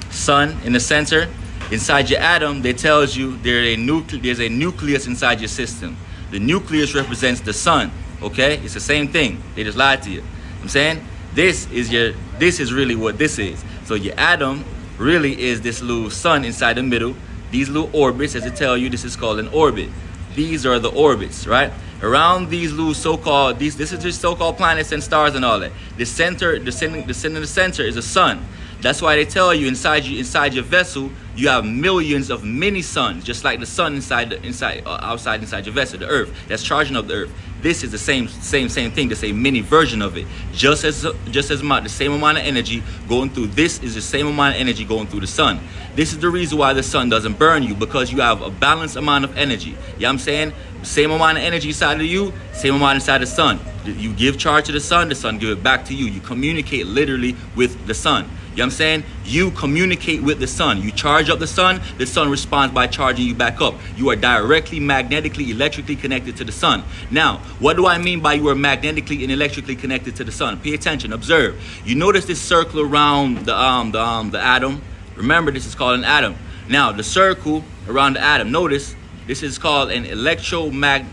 Sun in the center. Inside your atom, they tells you there's a nucleus inside your system. The nucleus represents the sun, okay? It's the same thing. They just lied to you. I'm saying this is really what this is. So your atom really is this little sun inside the middle. These little orbits, as they tell you, this is called an orbit. These are the orbits, right? Around these little so-called, this is just so-called planets and stars and all that. The center is the sun. That's why they tell you inside your vessel you have millions of mini suns, just like the sun inside your vessel, the earth that's charging up the earth. This is the same thing. That's a mini version of it. Just as the same amount of energy going through this is the same amount of energy going through the sun. This is the reason why the sun doesn't burn you, because you have a balanced amount of energy. You know what I'm saying? Same amount of energy inside of you, same amount inside the sun. You give charge to the sun give it back to you. You communicate literally with the sun. You know what I'm saying? You communicate with the sun. You charge up the sun responds by charging you back up. You are directly, magnetically, electrically connected to the sun. Now, what do I mean by you are magnetically and electrically connected to the sun? Pay attention, observe. You notice this circle around the atom. Remember, this is called an atom. Now, the circle around the atom, notice, this is called an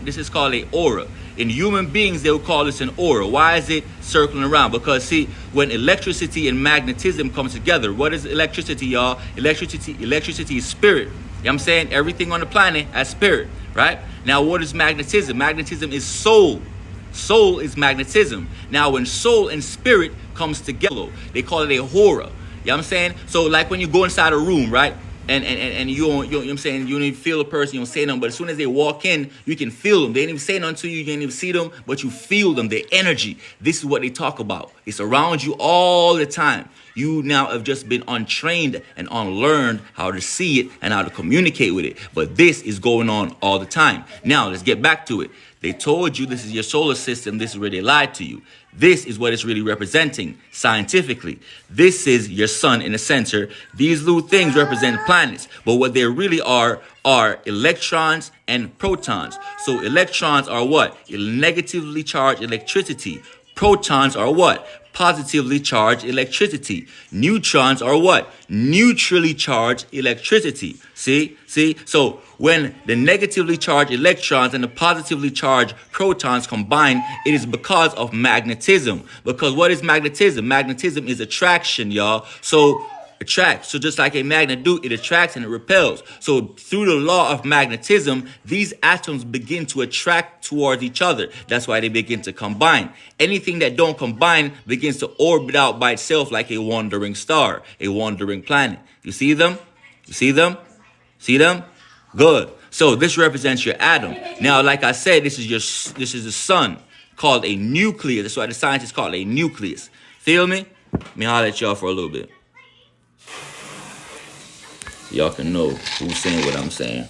this is called an aura. In human beings, they will call this an aura. Why is it circling around? Because, see, when electricity and magnetism come together, what is electricity, y'all? Electricity is spirit. You know what I'm saying? Everything on the planet has spirit, right? Now, what is magnetism? Magnetism is soul. Soul is magnetism. Now, when soul and spirit comes together, they call it a aura. You know what I'm saying? So, like when you go inside a room, right? And you know what I'm saying, you don't even feel a person, you don't say nothing, but as soon as they walk in, you can feel them. They ain't even say nothing to you, you ain't even see them, but you feel them, their energy. This is what they talk about. It's around you all the time. You now have just been untrained and unlearned how to see it and how to communicate with it. But this is going on all the time. Now, let's get back to it. They told you this is your solar system. This is where they lied to you. This is what it's really representing scientifically. This is your sun in the center. These little things represent planets. But what they really are electrons and protons. So electrons are what? Negatively charged electricity. Protons are what? Positively charged electricity. Neutrons are what? Neutrally charged electricity. See? So when the negatively charged electrons and the positively charged protons combine, it is because of magnetism. Because what is magnetism? Magnetism is attraction, y'all. So attracts. So just like a magnet do, it attracts and it repels. So through the law of magnetism, these atoms begin to attract towards each other. That's why they begin to combine. Anything that don't combine begins to orbit out by itself like a wandering star, a wandering planet. You see them? You see them? See them? Good. So this represents your atom. Now, like I said, this is the sun, called a nucleus. That's why the scientists call it a nucleus. Feel me? Let me holler at y'all for a little bit. Y'all can know who's saying what I'm saying.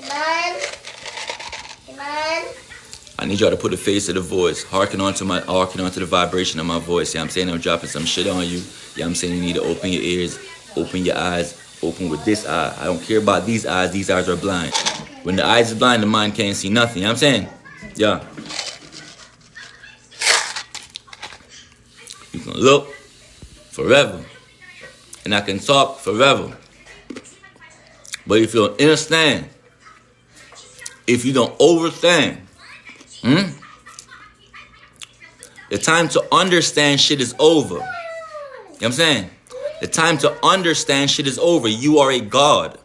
Come on. I need y'all to put a face to the voice. Harken onto the vibration of my voice. Yeah, I'm saying I'm dropping some shit on you. Yeah, I'm saying you need to open your ears, open your eyes, open with this eye. I don't care about these eyes. These eyes are blind. When the eyes is blind, the mind can't see nothing. You know what I'm saying? Yeah. You can look forever. And I can talk forever. But if you don't understand, if you don't overstand, the time to understand shit is over. You know what I'm saying? The time to understand shit is over. You are a god.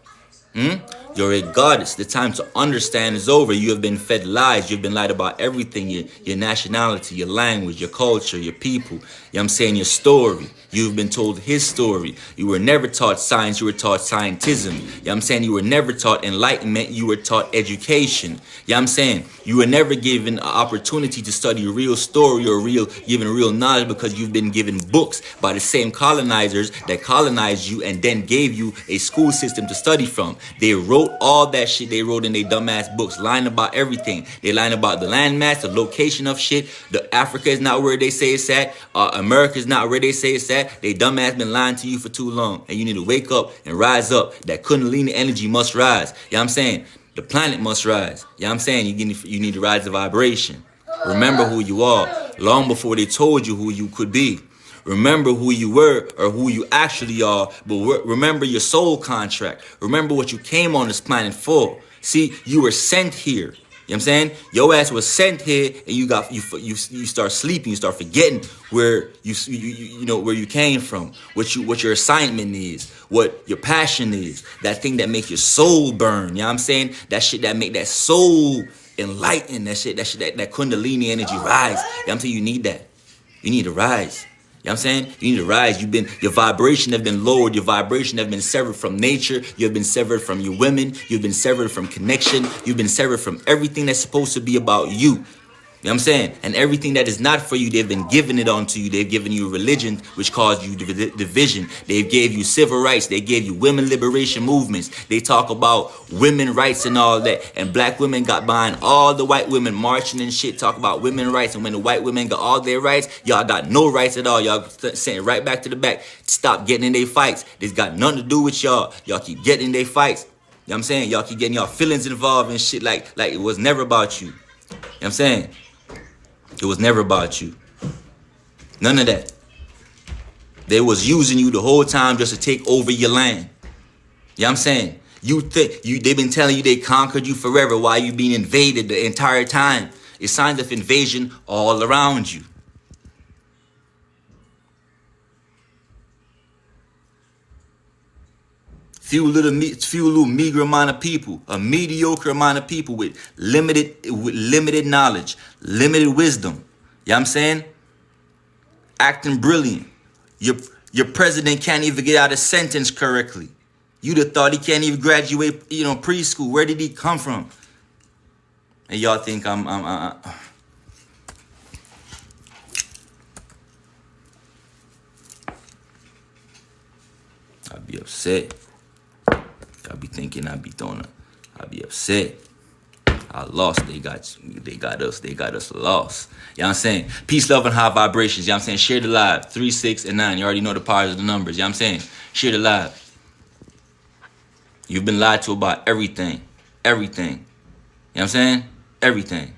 You're a goddess. The time to understand is over. You have been fed lies. You've been lied about everything. Your nationality, your language, your culture, your people. You know what I'm saying? Your story. You've been told his story. You were never taught science. You were taught scientism. You know what I'm saying? You were never taught enlightenment. You were taught education. You know what I'm saying? You were never given an opportunity to study a real story or given real knowledge because you've been given books by the same colonizers that colonized you and then gave you a school system to study from. They wrote all that shit they wrote in their dumbass books, lying about everything. They lying about the landmass, the location of shit. The Africa is not where they say it's at. America is not where they say it's at. They dumbass been lying to you for too long. And you need to wake up and rise up. That Kundalini energy must rise. You know what I'm saying? The planet must rise. You know what I'm saying? You need to rise the vibration. Remember who you are. Long before they told you who you could be. Remember who you were or who you actually are, but remember your soul contract. Remember what you came on this planet for. See, you were sent here. You know what I'm saying? Your ass was sent here and you start sleeping, you start forgetting where you know where you came from, what your assignment is, what your passion is, that thing that makes your soul burn. You know what I'm saying? That shit that make that soul enlighten, that Kundalini energy rise. You know what I'm saying? You need that. You need to rise. You know what I'm saying? You need to rise. Your vibration have been lowered. Your vibration have been severed from nature. You've been severed from your women. You've been severed from connection. You've been severed from everything that's supposed to be about you. You know what I'm saying? And everything that is not for you, they've been giving it onto you. They've given you a religion which caused you division. They gave you civil rights. They gave you women liberation movements. They talk about women rights and all that. And black women got behind all the white women marching and shit, talk about women rights. And when the white women got all their rights, y'all got no rights at all. Y'all saying right back to the back. Stop getting in their fights. This got nothing to do with y'all. Y'all keep getting in their fights. You know what I'm saying? Y'all keep getting y'all feelings involved and shit like it was never about you. You know what I'm saying? It was never about you. None of that. They was using you the whole time just to take over your land. You know what I'm saying? They've been telling you they conquered you forever while you being invaded the entire time. It's signs of invasion all around you. Few little meager amount of people, a mediocre amount of people with limited knowledge, limited wisdom. You know what I'm saying? Acting brilliant. Your president can't even get out a sentence correctly. You'd have thought he can't even graduate, preschool. Where did he come from? And y'all think I'll be upset. I'll be thinking I'll be upset. I lost. They got us lost. You know what I'm saying? Peace, love, and high vibrations. You know what I'm saying? Share the live. 3, 6, and 9. You already know the powers of the numbers. You know what I'm saying? Share the live. You've been lied to about everything. Everything. You know what I'm saying? Everything.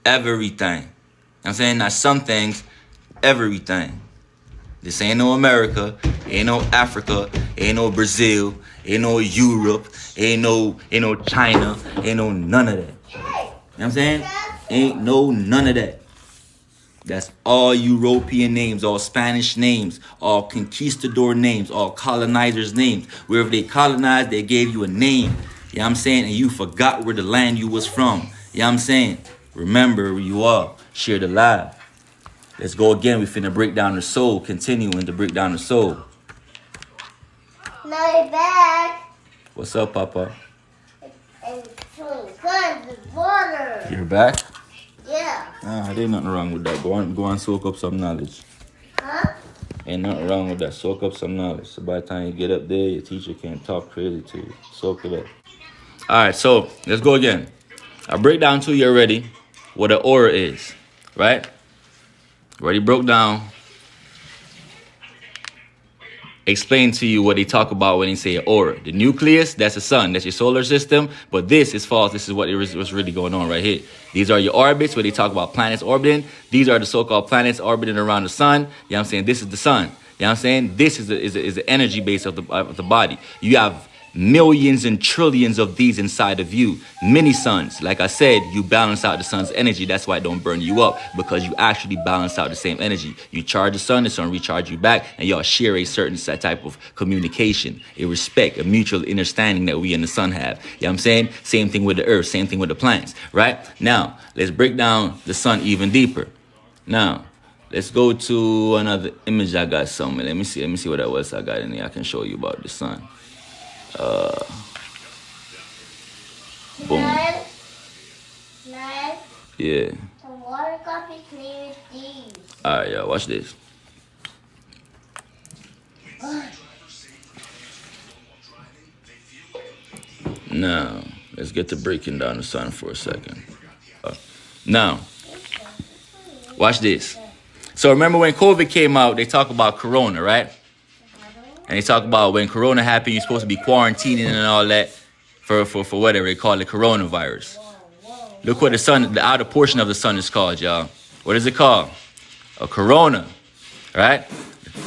Everything. You know what I'm saying? Not some things. Everything. This ain't no America, ain't no Africa, ain't no Brazil, ain't no Europe, ain't no China, ain't no none of that. You know what I'm saying? Ain't no none of that. That's all European names, all Spanish names, all conquistador names, all colonizers names. Wherever they colonized, they gave you a name. You know what I'm saying? And you forgot where the land you was from. You know what I'm saying? Remember where you are. Share the live. Let's go again. We finna break down the soul. Continuing to break down the soul. Now you're back. What's up, Papa? And showing guns and water. You're back? Yeah. There ain't nothing wrong with that. Go on, soak up some knowledge. Huh? Ain't nothing wrong with that. Soak up some knowledge. So by the time you get up there, your teacher can't talk crazy to you. Soak it up. All right, so let's go again. I break down to you already what an aura is, right? Already broke down. Explain to you what they talk about when they say aura. The nucleus, that's the sun. That's your solar system. But this is false. This is what's really going on right here. These are your orbits where they talk about planets orbiting. These are the so-called planets orbiting around the sun. You know what I'm saying? This is the sun. You know what I'm saying? This is the energy base of the body. You have millions and trillions of these inside of you. Many suns. Like I said, you balance out the sun's energy. That's why it don't burn you up, because you actually balance out the same energy. You charge the sun recharge you back, and y'all share a certain type of communication, a respect, a mutual understanding that we and the sun have. You know what I'm saying? Same thing with the earth, same thing with the plants, right? Now, let's break down the sun even deeper. Now, let's go to another image I got somewhere. Let me see what else I got in there I can show you about the sun. Boom. Nine. Yeah. The water got me clean with these. Alright, y'all, watch this. Now, let's get to breaking down the sun for a second. Now, watch this. So remember when COVID came out, they talk about Corona, right? And they talk about when Corona happened, you're supposed to be quarantining and all that for whatever they call it, coronavirus. Look what the outer portion of the sun is called, y'all. What is it called? A corona, right?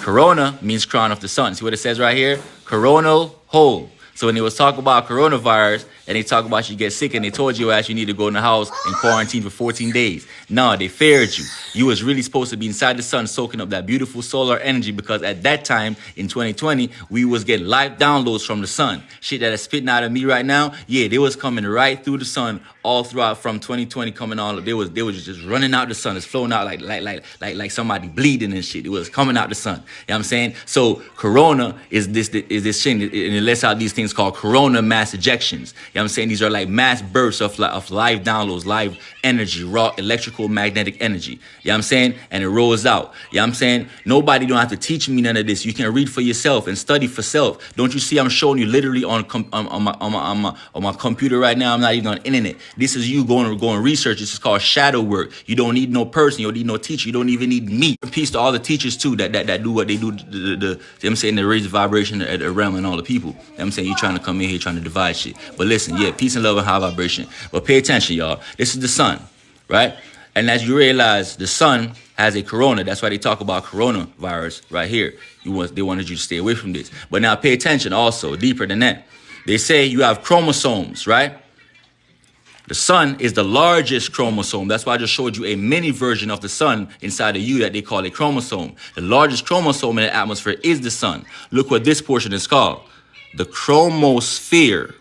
Corona means crown of the sun. See what it says right here? Coronal hole. So when they was talking about coronavirus and they talk about you get sick and they told you you need to go in the house and quarantine for 14 days. No, they feared you. You was really supposed to be inside the sun soaking up that beautiful solar energy, because at that time in 2020, we was getting live downloads from the sun. Shit that is spitting out of me right now, yeah, they was coming right through the sun all throughout from 2020 coming on. They was just running out the sun. It's flowing out like somebody bleeding and shit. It was coming out the sun. You know what I'm saying? So corona is this thing, and it lets out these things called corona mass ejections. You know what I'm saying? These are like mass bursts of live downloads, live energy, raw electrical magnetic energy. You know what I'm saying? And it rolls out. You know what I'm saying? Nobody don't have to teach me none of this. You can read for yourself and study for self. Don't you see I'm showing you literally on my computer right now? I'm not even on the internet. This is you going research. This is called shadow work. You don't need no person. You don't need no teacher. You don't even need me. Peace to all the teachers too that do what they do. I'm saying they raise the vibration at the realm and all the people. I'm saying you trying to come in here trying to divide shit. But listen, yeah, peace and love and high vibration. But pay attention, y'all. This is the sun, right? And as you realize, the sun has a corona. That's why they talk about coronavirus right here. They wanted you to stay away from this. But now pay attention also, deeper than that. They say you have chromosomes, right? The sun is the largest chromosome. That's why I just showed you a mini version of the sun inside of you that they call a chromosome. The largest chromosome in the atmosphere is the sun. Look what this portion is called. The chromosphere.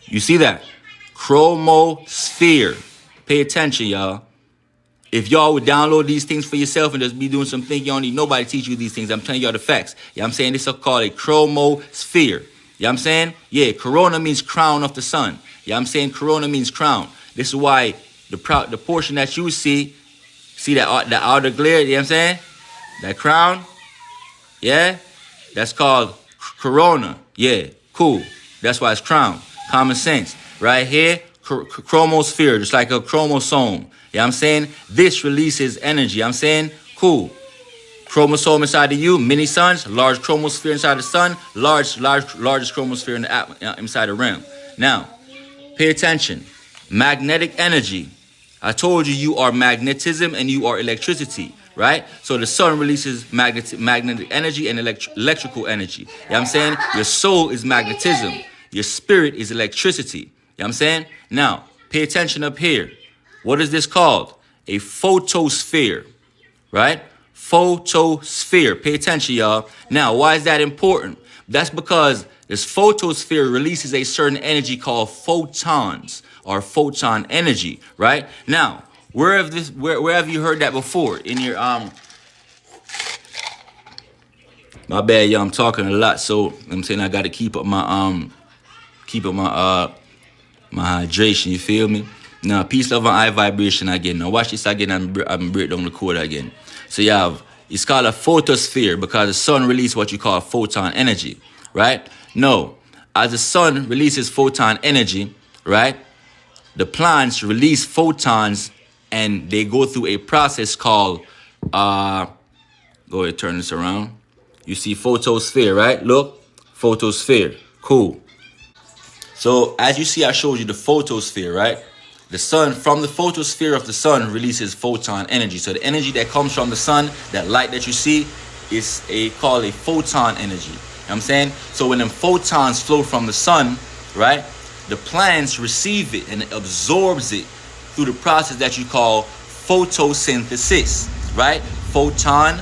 You see that? Chromosphere. Pay attention, y'all. If y'all would download these things for yourself and just be doing some thinking, you don't need nobody to teach you these things. I'm telling y'all the facts. Yeah, I'm saying this is called a chromosphere. Yeah, I'm saying? Yeah, corona means crown of the sun. Yeah, I'm saying corona means crown. This is why the portion that you see that the outer glare, you know what I'm saying? That crown, yeah, that's called corona. Yeah, cool. That's why it's crown. Common sense. Right here, chromosphere, just like a chromosome. Yeah, I'm saying? This releases energy. I'm saying? Cool. Chromosome inside of you, mini suns, large chromosphere inside the sun, largest chromosphere in the inside the realm. Now, pay attention. Magnetic energy. I told you you are magnetism and you are electricity, right? So the sun releases magnetic energy and electrical energy. You know what I'm saying? Your soul is magnetism. Your spirit is electricity. You know what I'm saying? Now, pay attention up here. What is this called? A photosphere, right? Photosphere. Pay attention, y'all. Now, why is that important? That's because this photosphere releases a certain energy called photons or photon energy, right? Now, where have you heard that before? In your my bad, y'all. I'm talking a lot, so I'm saying I got to keep up my my hydration. You feel me? Now, peace, love, and high vibration again. Now, watch this again. I'm break down the code again. So you have, it's called a photosphere because the sun releases what you call photon energy, right? No, as the sun releases photon energy, right, the plants release photons and they go through a process called, go ahead, turn this around. You see photosphere, right? Look, photosphere, cool. So as you see, I showed you the photosphere, right? The sun, from the photosphere of the sun, releases photon energy. So the energy that comes from the sun, that light that you see, is called a photon energy. You know what I'm saying? So when them photons flow from the sun, right, the plants receive it and it absorbs it through the process that you call photosynthesis, right? Photon,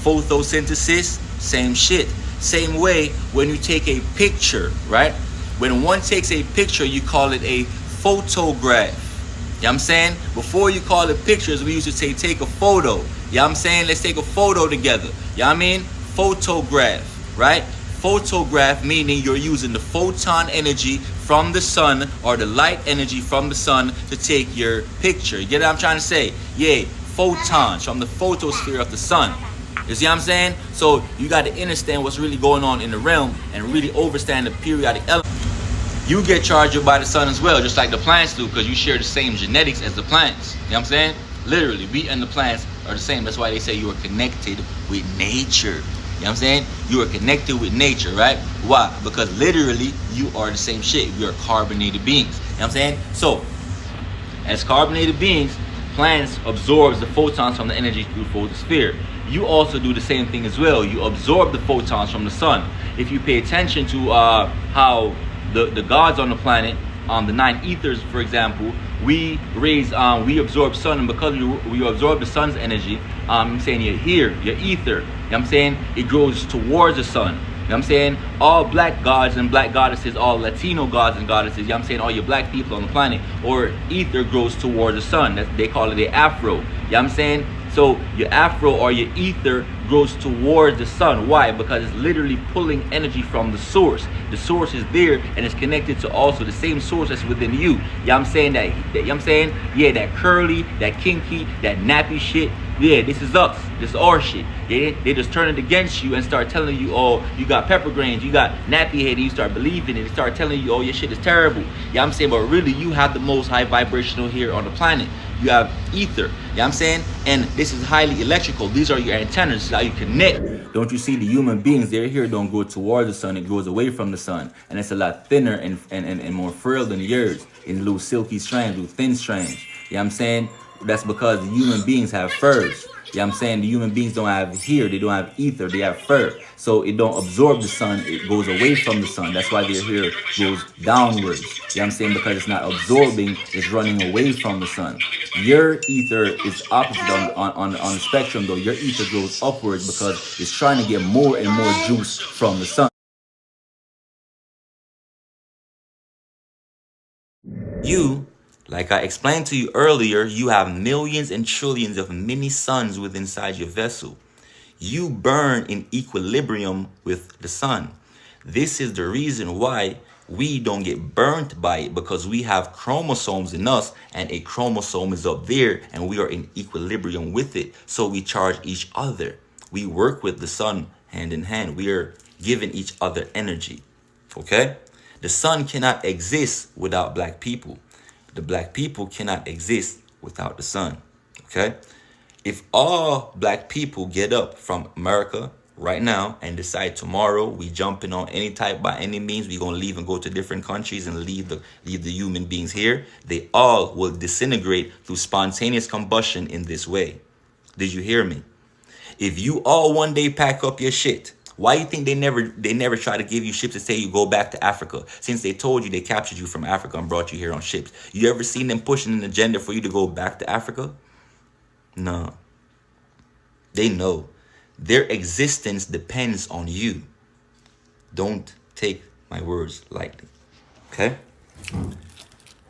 photosynthesis, same shit. Same way when you take a picture, right? When one takes a picture, you call it a photograph. You know what I'm saying? Before you call it pictures, we used to say take a photo. You know what I'm saying? Let's take a photo together. You know what I mean? Photograph, right? Photograph meaning you're using the photon energy from the sun or the light energy from the sun to take your picture. You get what I'm trying to say? Yeah, photons from the photosphere of the sun. You see what I'm saying? So you got to understand what's really going on in the realm and really understand the periodic element. You get charged up by the sun as well, just like the plants do, because you share the same genetics as the plants. You know what I'm saying? Literally, we and the plants are the same. That's why they say you are connected with nature. You know what I'm saying? You are connected with nature, right? Why? Because literally, you are the same shit. We are carbonated beings. You know what I'm saying? So, as carbonated beings, plants absorb the photons from the energy through photosphere. You also do the same thing as well. You absorb the photons from the sun. If you pay attention to how the gods on the planet, the 9 ethers, for example, we absorb sun, and because we absorb the sun's energy, I'm saying you're here, your ether, you know what I'm saying, it grows towards the sun. You know what I'm saying? All black gods and black goddesses, all Latino gods and goddesses, you know what I'm saying, all your black people on the planet, or ether grows towards the sun. They call it the afro. You know what I'm saying? So your afro or your ether grows towards the sun. Why? Because it's literally pulling energy from the source. The source is there and it's connected to also the same source that's within you. You know what I'm saying? You know what I'm saying? Yeah, that curly, that kinky, that nappy shit. Yeah, this is us. This is our shit. They just turn it against you and start telling you, oh, you got pepper grains, you got nappy head, and you start believing it. They start telling you, oh, your shit is terrible. Yeah, you know I'm saying, but really, you have the most high vibrational here on the planet. You have ether. You know what I'm saying? And this is highly electrical. These are your antennas. This is how you connect. Don't you see the human beings? They're here don't go towards the sun. It goes away from the sun. And it's a lot thinner and more frail than yours. In little silky strands, little thin strands. You know what I'm saying? That's because the human beings have furs. You know what I'm saying? The human beings don't have hair, they don't have ether, they have fur. So it don't absorb the sun, it goes away from the sun. That's why their hair goes downwards. You know what I'm saying? Because it's not absorbing, it's running away from the sun. Your ether is opposite on the spectrum though. Your ether goes upwards because it's trying to get more and more juice from the sun. You, like I explained to you earlier, you have millions and trillions of mini suns within inside your vessel. You burn in equilibrium with the sun. This is the reason why we don't get burnt by it, because we have chromosomes in us and a chromosome is up there and we are in equilibrium with it. So we charge each other. We work with the sun hand in hand. We are giving each other energy. Okay? The sun cannot exist without black people. The black people cannot exist without the sun. Okay? If all black people get up from America right now and decide tomorrow we jumping on any type by any means, we're going to leave and go to different countries and leave the human beings here, they all will disintegrate through spontaneous combustion in this way. Did you hear me? If you all one day pack up your shit, why you think they never try to give you ships to say you go back to Africa? Since they told you they captured you from Africa and brought you here on ships. You ever seen them pushing an agenda for you to go back to Africa? No. They know. Their existence depends on you. Don't take my words lightly. Okay?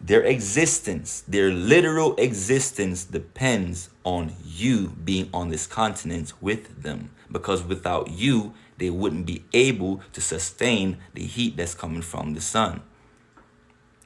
Their existence, their literal existence depends on you being on this continent with them. Because without you, they wouldn't be able to sustain the heat that's coming from the sun.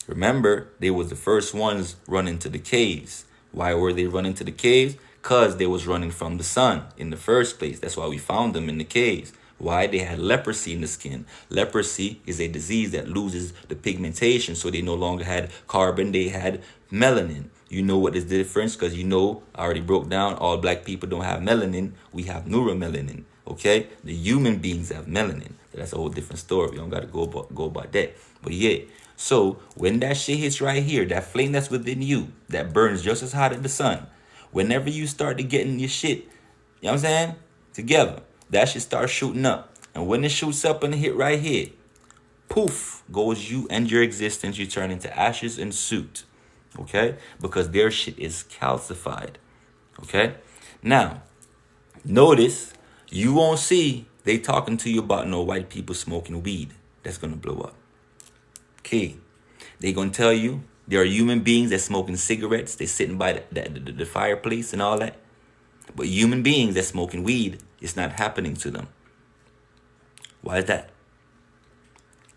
Remember, they was the first ones running to the caves. Why were they running to the caves? Because they was running from the sun in the first place. That's why we found them in the caves. Why? They had leprosy in the skin. Leprosy is a disease that loses the pigmentation, so they no longer had carbon, they had melanin. You know what is the difference? Because you know, I already broke down, all black people don't have melanin. We have neuromelanin, okay? The human beings have melanin. That's a whole different story. We don't got to go by that. But yeah, so when that shit hits right here, that flame that's within you, that burns just as hot as the sun, whenever you start to getting your shit, you know what I'm saying, together, that shit starts shooting up. And when it shoots up and hit right here, poof, goes you and your existence. You turn into ashes and soot. Okay? Because their shit is calcified. Okay? Now, notice, you won't see they talking to you about no white people smoking weed. That's going to blow up. Okay? They going to tell you there are human beings that smoking cigarettes. They sitting by the fireplace and all that. But human beings that smoking weed, it's not happening to them. Why is that?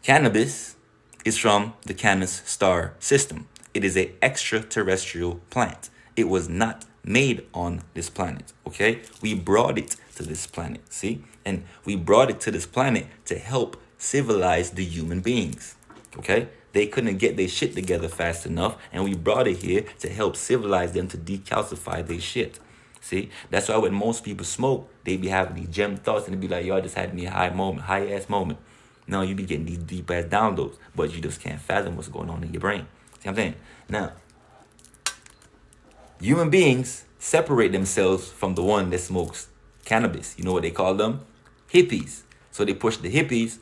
Cannabis is from the Canis star system. It is an extraterrestrial plant. It was not made on this planet, okay? We brought it to this planet, see? And we brought it to this planet to help civilize the human beings, okay? They couldn't get their shit together fast enough, and we brought it here to help civilize them to decalcify their shit. See, that's why when most people smoke, they be having these gem thoughts and they be like, yo, I just had me a high ass moment. No, you be getting these deep ass downloads, but you just can't fathom what's going on in your brain. See what I'm saying? Now, human beings separate themselves from the one that smokes cannabis. You know what they call them? Hippies. So they push the hippies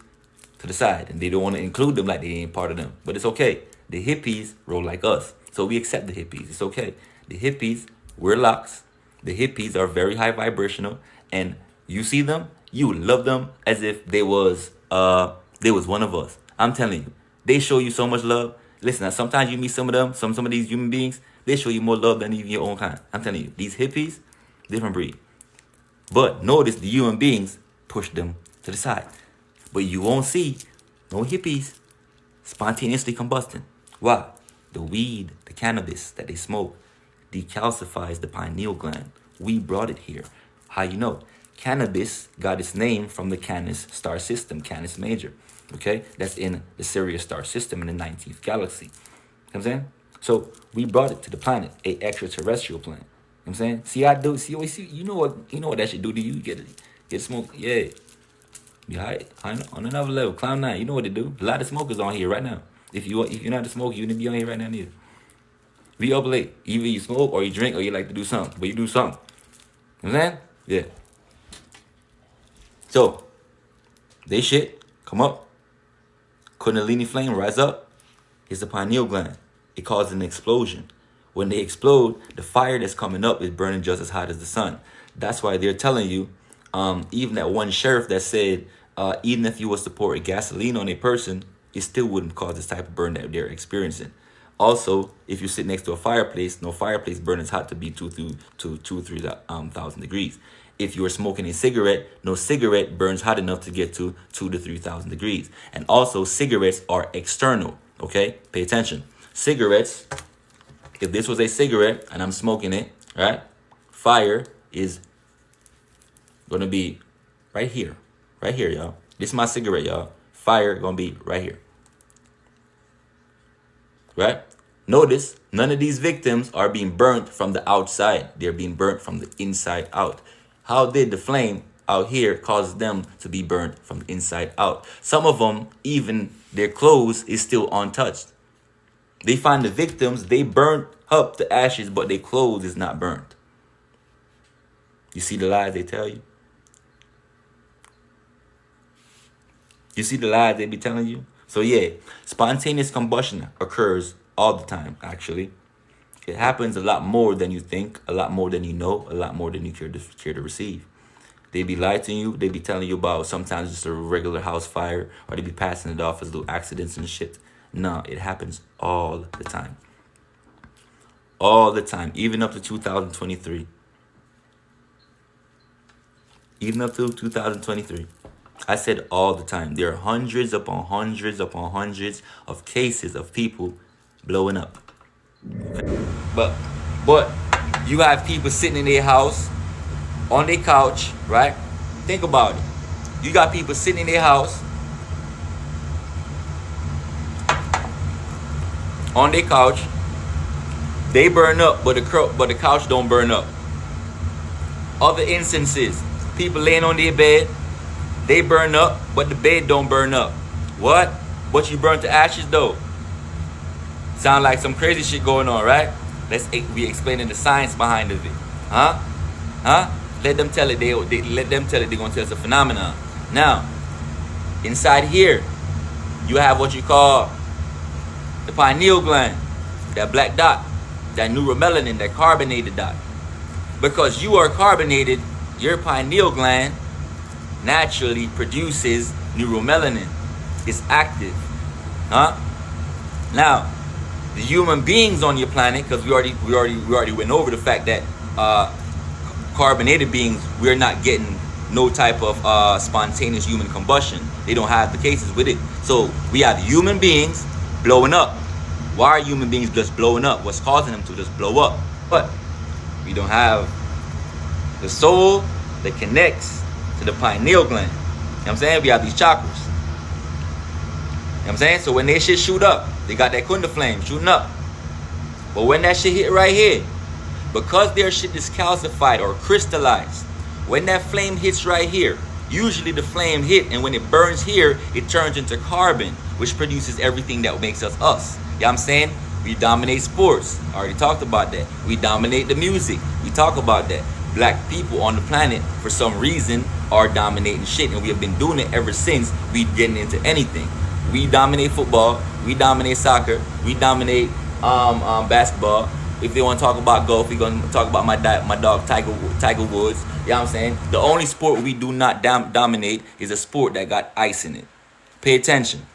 to the side, and they don't want to include them like they ain't part of them. But it's okay. The hippies roll like us, so we accept the hippies. It's okay. The hippies wear locks. The hippies are very high vibrational, and you see them, you love them as if they was one of us. I'm telling you, they show you so much love. Listen, sometimes you meet some of them, some of these human beings, they show you more love than even your own kind. I'm telling you, these hippies, different breed. But notice the human beings push them to the side. But you won't see no hippies spontaneously combusting. Why? The weed, the cannabis that they smoke, decalcifies the pineal gland. We brought it here. How you know? Cannabis got its name from the Canis star system, Canis Major. Okay? That's in the Sirius star system in the 19th galaxy. You know what I'm saying? So we brought it to the planet, a extraterrestrial planet. You know what I'm saying? See, I do. See, you know what that should do to you? Get smoke. Yeah. Be high on another level. Cloud 9. You know what to do. A lot of smokers on here right now. If you're not a smoker, you wouldn't be on here right now neither. Be up late. Either you smoke or you drink or you like to do something. But you do something. You know what I'm saying? Yeah. So, they shit come up. Kundalini flame rise up. It's the pineal gland. It causes an explosion. When they explode, the fire that's coming up is burning just as hot as the sun. That's why they're telling you, even that one sheriff that said, even if you was to pour a gasoline on a person, it still wouldn't cause this type of burn that they're experiencing. Also, if you sit next to a fireplace, no fireplace burn as hot to be 2,000 to 3,000 degrees. If you are smoking a cigarette, no cigarette burns hot enough to get to 2,000 to 3,000 degrees. And also, cigarettes are external. Okay, pay attention. Cigarettes. If this was a cigarette and I'm smoking it, right? Fire is gonna be right here, y'all. This is my cigarette, y'all. Fire gonna be right here. Right? Notice, none of these victims are being burnt from the outside. They're being burnt from the inside out. How did the flame out here cause them to be burnt from the inside out? Some of them, even their clothes is still untouched. They find the victims, they burnt up the ashes, but their clothes is not burnt. You see the lies they tell you? You see the lies they be telling you? So yeah, spontaneous combustion occurs all the time, actually. It happens a lot more than you think, a lot more than you know, a lot more than you care to receive. They be lying to you, they be telling you about sometimes just a regular house fire, or they be passing it off as little accidents and shit. No, it happens all the time. All the time, even up to 2023. Even up to 2023. I said all the time. There are hundreds upon hundreds upon hundreds of cases of people blowing up. Okay. But you have people sitting in their house, on their couch, right? Think about it. You got people sitting in their house, on their couch. They burn up, but the couch don't burn up. Other instances, people laying on their bed, they burn up, but the bed don't burn up. What? But you burnt to ashes though. Sound like some crazy shit going on, right? Let's be explaining the science behind of it. Huh? Let them tell it. Let them tell it. They're gonna tell us a phenomenon. Now, inside here, you have what you call the pineal gland, that black dot, that neuromelanin, that carbonated dot. Because you are carbonated, your pineal gland naturally produces neuromelanin. It's active. Now, the human beings on your planet, because we already went over the fact that carbonated beings, we're not getting no type of spontaneous human combustion. They don't have the cases with it. So we have human beings blowing up. Why are human beings just blowing up? What's causing them to just blow up? But we don't have the soul that connects to the pineal gland. You know what I'm saying? We have these chakras. You know what I'm saying? So when they shit shoot up, they got that kunda flame shooting up. But when that shit hit right here, because their shit is calcified or crystallized, when that flame hits right here, usually the flame hit, and when it burns here, it turns into carbon, which produces everything that makes us us. You know what I'm saying? We dominate sports. I already talked about that. We dominate the music. We talk about that. Black people on the planet, for some reason, are dominating shit, and we have been doing it ever since we getting into anything. We dominate football, we dominate soccer, we dominate basketball. If they want to talk about golf, we're gonna talk about my dog Tiger Woods. You know what I'm saying? The only sport we do not dominate is a sport that got ice in it. Pay attention.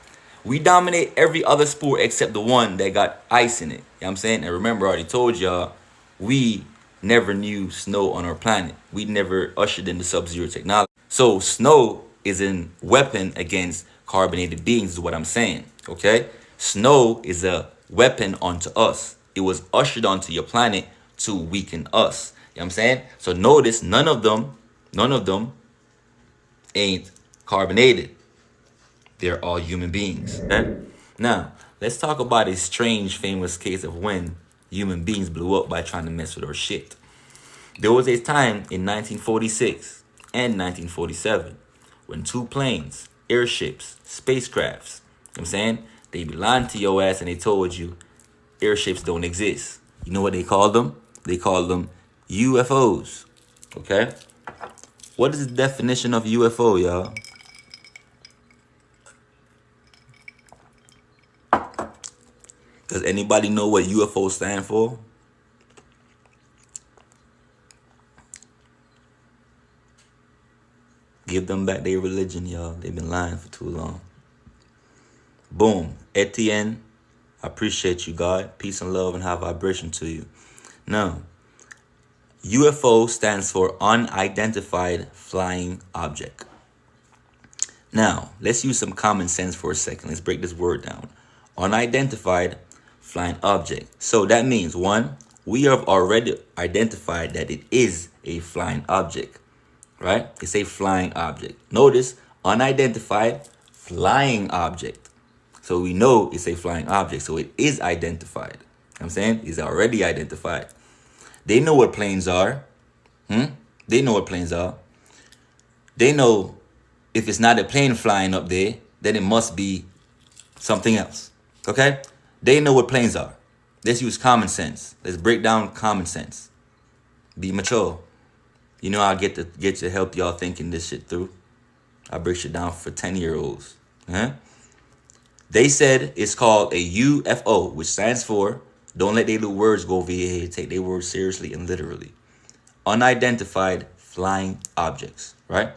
We dominate every other sport except the one that got ice in it. You know what I'm saying? And remember, I already told y'all, we never knew snow on our planet. We never ushered in the sub-zero technology. So snow is a weapon against carbonated beings is what I'm saying. Okay? Snow is a weapon onto us. It was ushered onto your planet to weaken us. You know what I'm saying? So notice none of them ain't carbonated. They're all human beings. Okay? Now, let's talk about a strange, famous case of when human beings blew up by trying to mess with our shit. There was a time in 1946 and 1947 when two planes, airships, spacecrafts, you know what I'm saying? They be lying to your ass and they told you airships don't exist. You know what they called them? They called them UFOs. Okay? What is the definition of UFO, y'all? Does anybody know what UFO stand for? Give them back their religion, y'all. They've been lying for too long. Boom. Etienne, I appreciate you, God. Peace and love and high vibration to you. Now, UFO stands for unidentified flying object. Now, let's use some common sense for a second. Let's break this word down. Unidentified flying object. So that means, one, we have already identified that it is a flying object, right? It's a flying object. Notice, unidentified flying object. So we know it's a flying object. So it is identified. You know what I'm saying? It's already identified. They know what planes are. They know what planes are. They know if it's not a plane flying up there, then it must be something else. Okay? They know what planes are. Let's use common sense. Let's break down common sense. Be mature. You know I get to help y'all thinking this shit through. I break shit down for 10-year-olds. They said it's called a UFO, which stands for, don't let their little words go over your head. Take their words seriously and literally. Unidentified flying objects, right?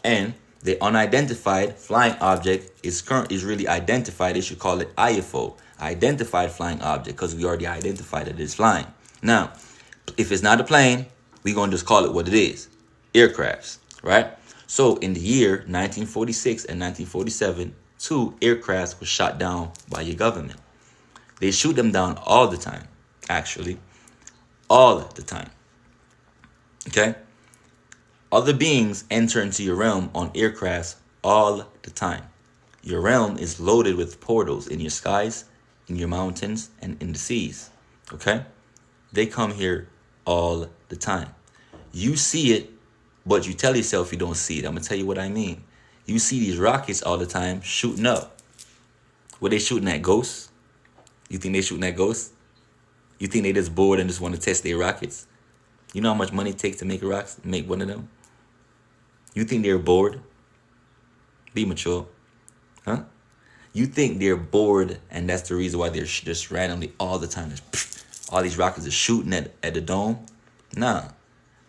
And the unidentified flying object is really identified. They should call it IFO, identified flying object, because we already identified that it's flying. Now, if it's not a plane, we're going to just call it what it is, aircrafts, right? So in the year 1946 and 1947, 2 aircrafts were shot down by your government. They shoot them down all the time, actually, all the time, okay? Other beings enter into your realm on aircrafts all the time. Your realm is loaded with portals in your skies, in your mountains, and in the seas, okay? They come here all the time. You see it, but you tell yourself you don't see it. I'm going to tell you what I mean. You see these rockets all the time shooting up. Were they shooting at ghosts? You think they shooting at ghosts? You think they just bored and just want to test their rockets? You know how much money it takes to make one of them? You think they're bored? Be mature. Huh? You think they're bored and that's the reason why they're just randomly all the time, all these rockets are shooting at the dome? Nah.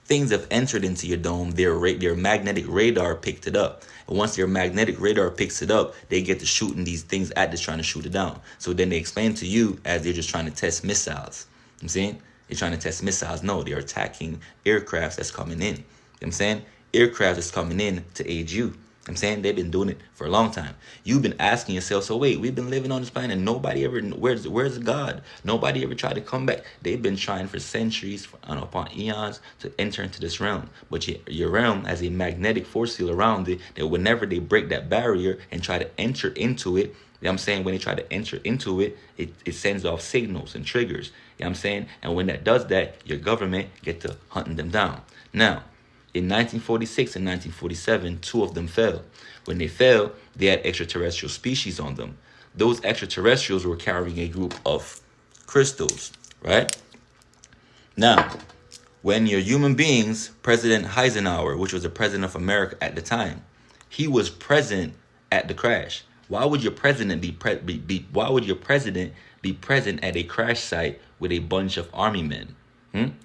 Things have entered into your dome. Their magnetic radar picked it up. And once their magnetic radar picks it up, they get to shooting these things at this, trying to shoot it down. So then they explain to you as they're just trying to test missiles. I'm saying? They're trying to test missiles. No, they're attacking aircrafts that's coming in. You know what I'm saying? Aircraft that's coming in to aid you. I'm saying they've been doing it for a long time. You've been asking yourself, so wait, we've been living on this planet and nobody ever, where's God? Nobody ever tried to come back. They've been trying for centuries, upon eons, to enter into this realm. But your realm has a magnetic force field around it that whenever they break that barrier and try to enter into it, you know what I'm saying, when they try to enter into it, it sends off signals and triggers. You know what I'm saying? And when that does that, your government get to hunting them down. Now, in 1946 and 1947, 2 of them fell. When they fell, they had extraterrestrial species on them. Those extraterrestrials were carrying a group of crystals, right? Now, when you're human beings, President Eisenhower, which was the president of America at the time, he was present at the crash. Why would your president be present at a crash site with a bunch of army men?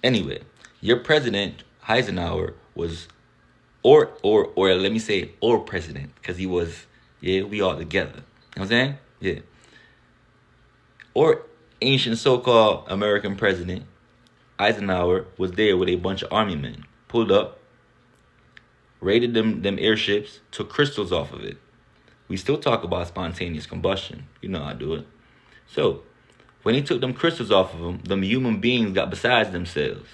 Anyway, your president Eisenhower was, or let me say, or president, because he was, we all together. You know what I'm saying? Yeah. Or ancient so-called American president Eisenhower was there with a bunch of army men, pulled up, raided them airships, took crystals off of it. We still talk about spontaneous combustion. You know how I do it. So, when he took them crystals off of them human beings got beside themselves.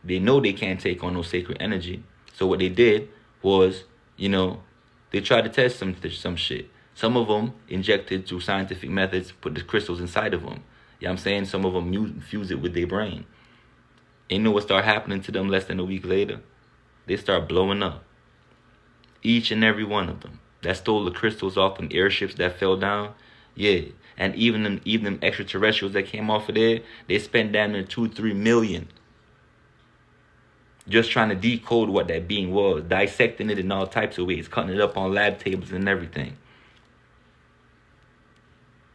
They know they can't take on no sacred energy. So what they did was, they tried to test some shit. Some of them injected through scientific methods, put the crystals inside of them. You know what I'm saying? Some of them fuse it with their brain. And you know what started happening to them less than a week later? They start blowing up. Each and every one of them. That stole the crystals off them airships that fell down. Yeah. And even them extraterrestrials that came off of there, they spent down to 2-3 million just trying to decode what that being was, dissecting it in all types of ways, cutting it up on lab tables and everything.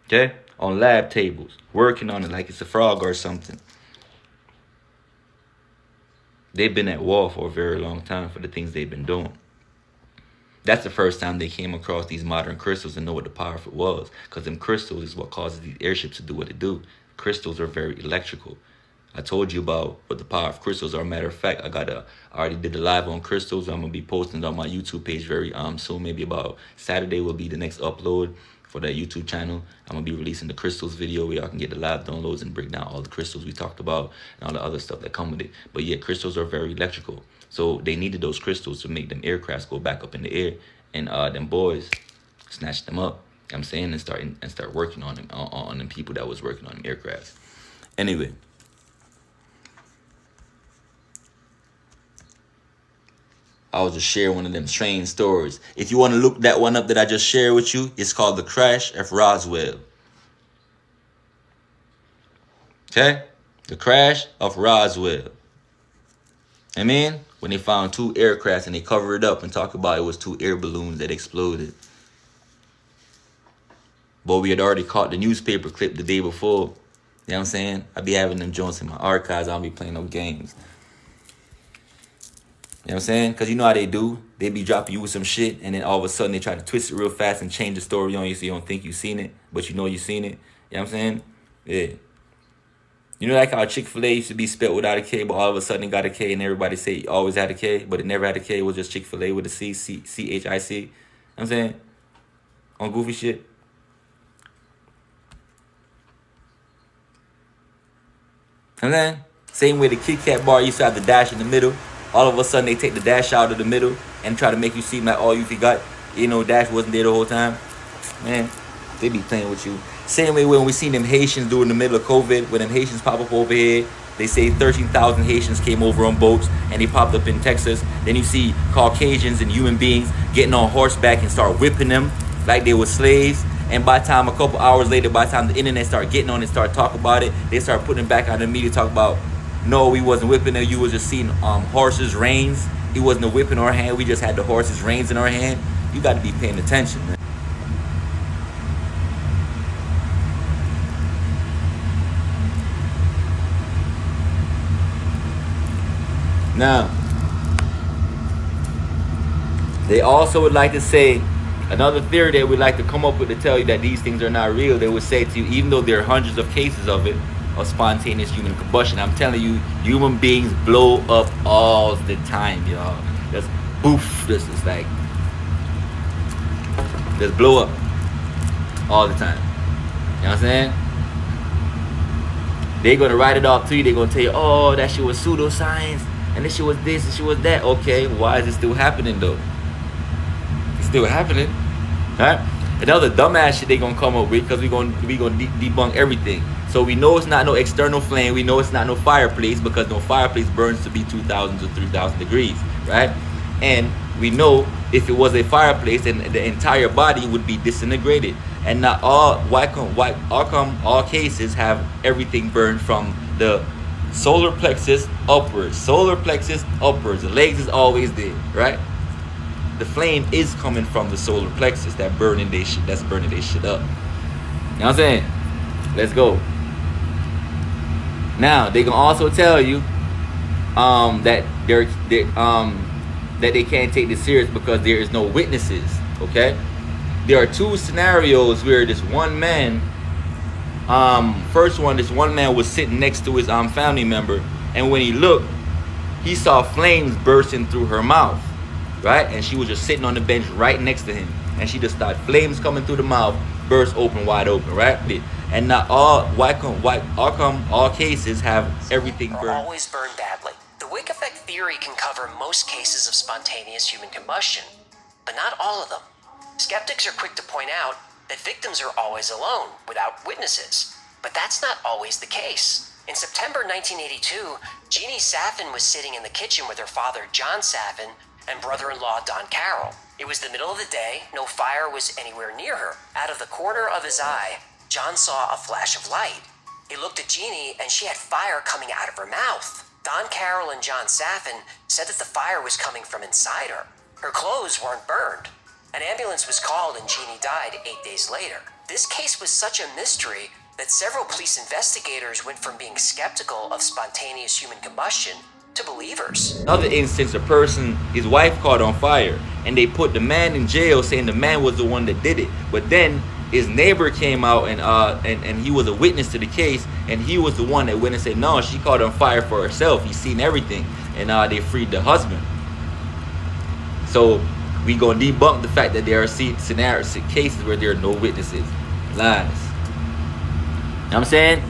Okay? On lab tables, working on it like it's a frog or something. They've been at war for a very long time for the things they've been doing. That's the first time they came across these modern crystals and know what the power of it was. Because them crystals is what causes these airships to do what they do. Crystals are very electrical. I told you about what the power of crystals are. Matter of fact, I already did the live on crystals. I'm going to be posting it on my YouTube page very soon. Maybe about Saturday will be the next upload for that YouTube channel. I'm going to be releasing the crystals video where y'all can get the live downloads and break down all the crystals we talked about and all the other stuff that come with it. But yeah, crystals are very electrical. So they needed those crystals to make them aircrafts go back up in the air. And them boys snatched them up, you know what I'm saying, and start working on them, on them people that was working on them aircrafts. Anyway. I was just sharing one of them strange stories. If you want to look that one up that I just shared with you, it's called The Crash of Roswell. Okay? The Crash of Roswell. I mean, when they found 2 aircrafts and they covered it up and talk about it was 2 air balloons that exploded. But we had already caught the newspaper clip the day before. You know what I'm saying? I be having them joints in my archives. I don't be playing no games. You know what I'm saying? Because you know how they do. They be dropping you with some shit, and then all of a sudden they try to twist it real fast and change the story on you so you don't think you seen it, but you know you seen it. You know what I'm saying? Yeah. You know like how Chick-fil-A used to be spelled without a K, but all of a sudden it got a K, and everybody say it always had a K, but it never had a K. It was just Chick-fil-A with a C, C-H-I-C. You know what I'm saying? On goofy shit. And then, same way the Kit Kat bar used to have the dash in the middle. All of a sudden, they take the dash out of the middle and try to make you seem like all you forgot. Dash wasn't there the whole time. Man, they be playing with you. Same way when we seen them Haitians during the middle of COVID, when them Haitians pop up over here, they say 13,000 Haitians came over on boats and they popped up in Texas. Then you see Caucasians and human beings getting on horseback and start whipping them like they were slaves. And by the time a couple hours later, by the time the internet started getting on and start talking about it, they start putting it back out in the media, talk about, no, we wasn't whipping them. You was just seeing horses' reins. He wasn't a whip in our hand. We just had the horses' reins in our hand. You got to be paying attention, man. Now, they also would like to say, another theory they would like to come up with to tell you that these things are not real. They would say to you, even though there are hundreds of cases of it, of spontaneous human combustion, I'm telling you, human beings blow up all the time, y'all. Just boof, this is like, just blow up all the time. You know what I'm saying? They're going to write it off to you. They're going to tell you, oh, that shit was pseudoscience, and this shit was this, and shit was that. Okay, why is it still happening, though? It's still happening, right? Another dumbass shit they going to come up with, because we gonna debunk everything. So we know it's not no external flame. We know it's not no fireplace, because no fireplace burns to be 2,000 to 3,000 degrees, right? And we know if it was a fireplace, then the entire body would be disintegrated. And not all, why come all cases have everything burned from the solar plexus upwards. Solar plexus upwards. The legs is always there, right? The flame is coming from the solar plexus that's burning their shit up. You know what I'm saying? Let's go. Now they can also tell you that that they can't take this serious because there is no witnesses. Okay, there are two scenarios where this one man, this one man was sitting next to his family member, and when he looked, he saw flames bursting through her mouth, right? And she was just sitting on the bench right next to him, and she just started flames coming through the mouth, burst open, wide open, right? And not all all cases have everything burned. Always burn badly. The wick effect theory can cover most cases of spontaneous human combustion, but not all of them. Skeptics are quick to point out that victims are always alone, without witnesses. But that's not always the case. In September 1982, Jeannie Saffin was sitting in the kitchen with her father, John Saffin, and brother-in-law, Don Carroll. It was the middle of the day, no fire was anywhere near her. Out of the corner of his eye, John saw a flash of light. He looked at Jeannie, and she had fire coming out of her mouth. Don Carroll and John Saffin said that the fire was coming from inside her. Her clothes weren't burned. An ambulance was called and Jeannie died 8 days later. This case was such a mystery that several police investigators went from being skeptical of spontaneous human combustion to believers. Another instance, his wife caught on fire, and they put the man in jail saying the man was the one that did it. But then his neighbor came out and he was a witness to the case, and he was the one that went and said, no, she caught on fire for herself. He's seen everything, and they freed the husband. So we gonna debunk the fact that there are cases where there are no witnesses. Lies. You know what I'm saying?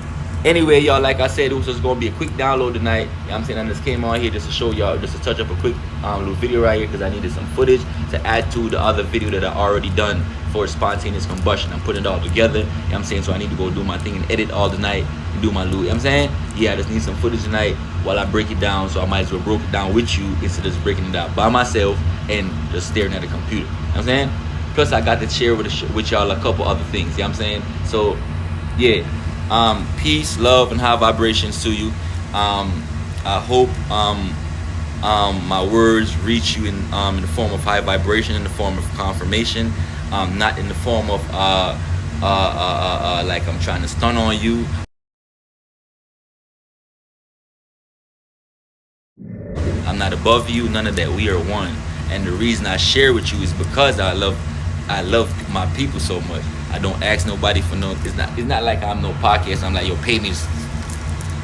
Anyway, y'all, like I said, it was just gonna be a quick download tonight. You know what I'm saying? I just came on here just to show y'all, just to touch up a quick little video right here, because I needed some footage to add to the other video that I already done for spontaneous combustion. I'm putting it all together. You know what I'm saying? So I need to go do my thing and edit all tonight and do my loot. You know what I'm saying? Yeah, I just need some footage tonight while I break it down, so I might as well break it down with you instead of just breaking it out by myself and just staring at the computer. You know what I'm saying? Plus I got to share with y'all a couple other things. You know what I'm saying? So yeah. Peace, love, and high vibrations to you. I hope my words reach you in the form of high vibration, in the form of confirmation, not in the form of like I'm trying to stun on you. I'm not above you, none of that. We are one, and the reason I share with you is because I love my people so much. I don't ask nobody for no. It's not like I'm no podcast. I'm like, yo, pay me.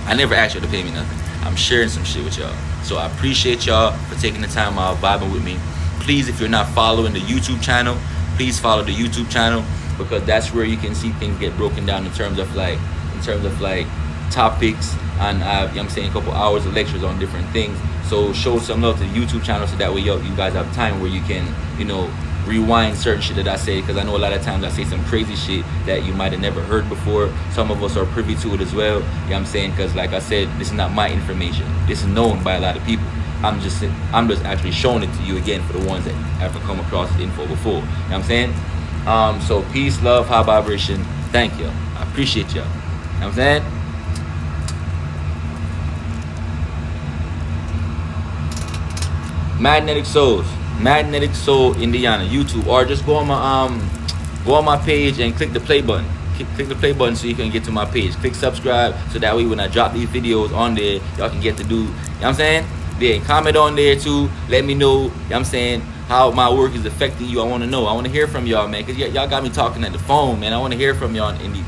I never asked you to pay me nothing. I'm sharing some shit with y'all. So I appreciate y'all for taking the time out, vibing with me. Please, if you're not following the YouTube channel, please follow the YouTube channel, because that's where you can see things get broken down in terms of like topics, and you know what I'm saying, a couple hours of lectures on different things. So show some love to the YouTube channel, so that way you guys have time where you can, you know, rewind certain shit that I say, because I know a lot of times I say some crazy shit that you might have never heard before. Some of us are privy to it as well. You know what I'm saying? Because like I said, this is not my information. This is known by a lot of people. I'm just actually showing it to you again for the ones that haven't come across the info before. You know what I'm saying? So peace, love, high vibration. Thank you. I appreciate y'all. You know what I'm saying? Magnetic Soul Indiana, YouTube, or just go on my page and click the play button. Click the play button so you can get to my page. Click subscribe, so that way when I drop these videos on there, y'all can get to do, you know what I'm saying? Yeah, comment on there too. Let me know, you know what I'm saying, how my work is affecting you. I want to know. I want to hear from y'all, man, because y'all got me talking at the phone, man. I want to hear from y'all in these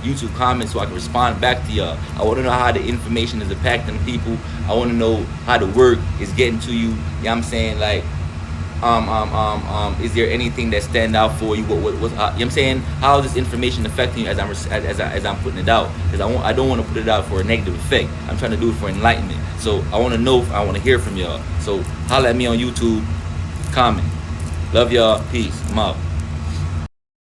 YouTube comments so I can respond back to y'all. I want to know how the information is impacting people. I want to know how the work is getting to you. You know what I'm saying? Like, is there anything that stand out for you? You know what I'm saying? How is this information affecting you as I'm putting it out? Because I don't want to put it out for a negative effect. I'm trying to do it for enlightenment. So I want to know. I want to hear from y'all. So holla at me on YouTube. Comment. Love y'all. Peace. I'm out.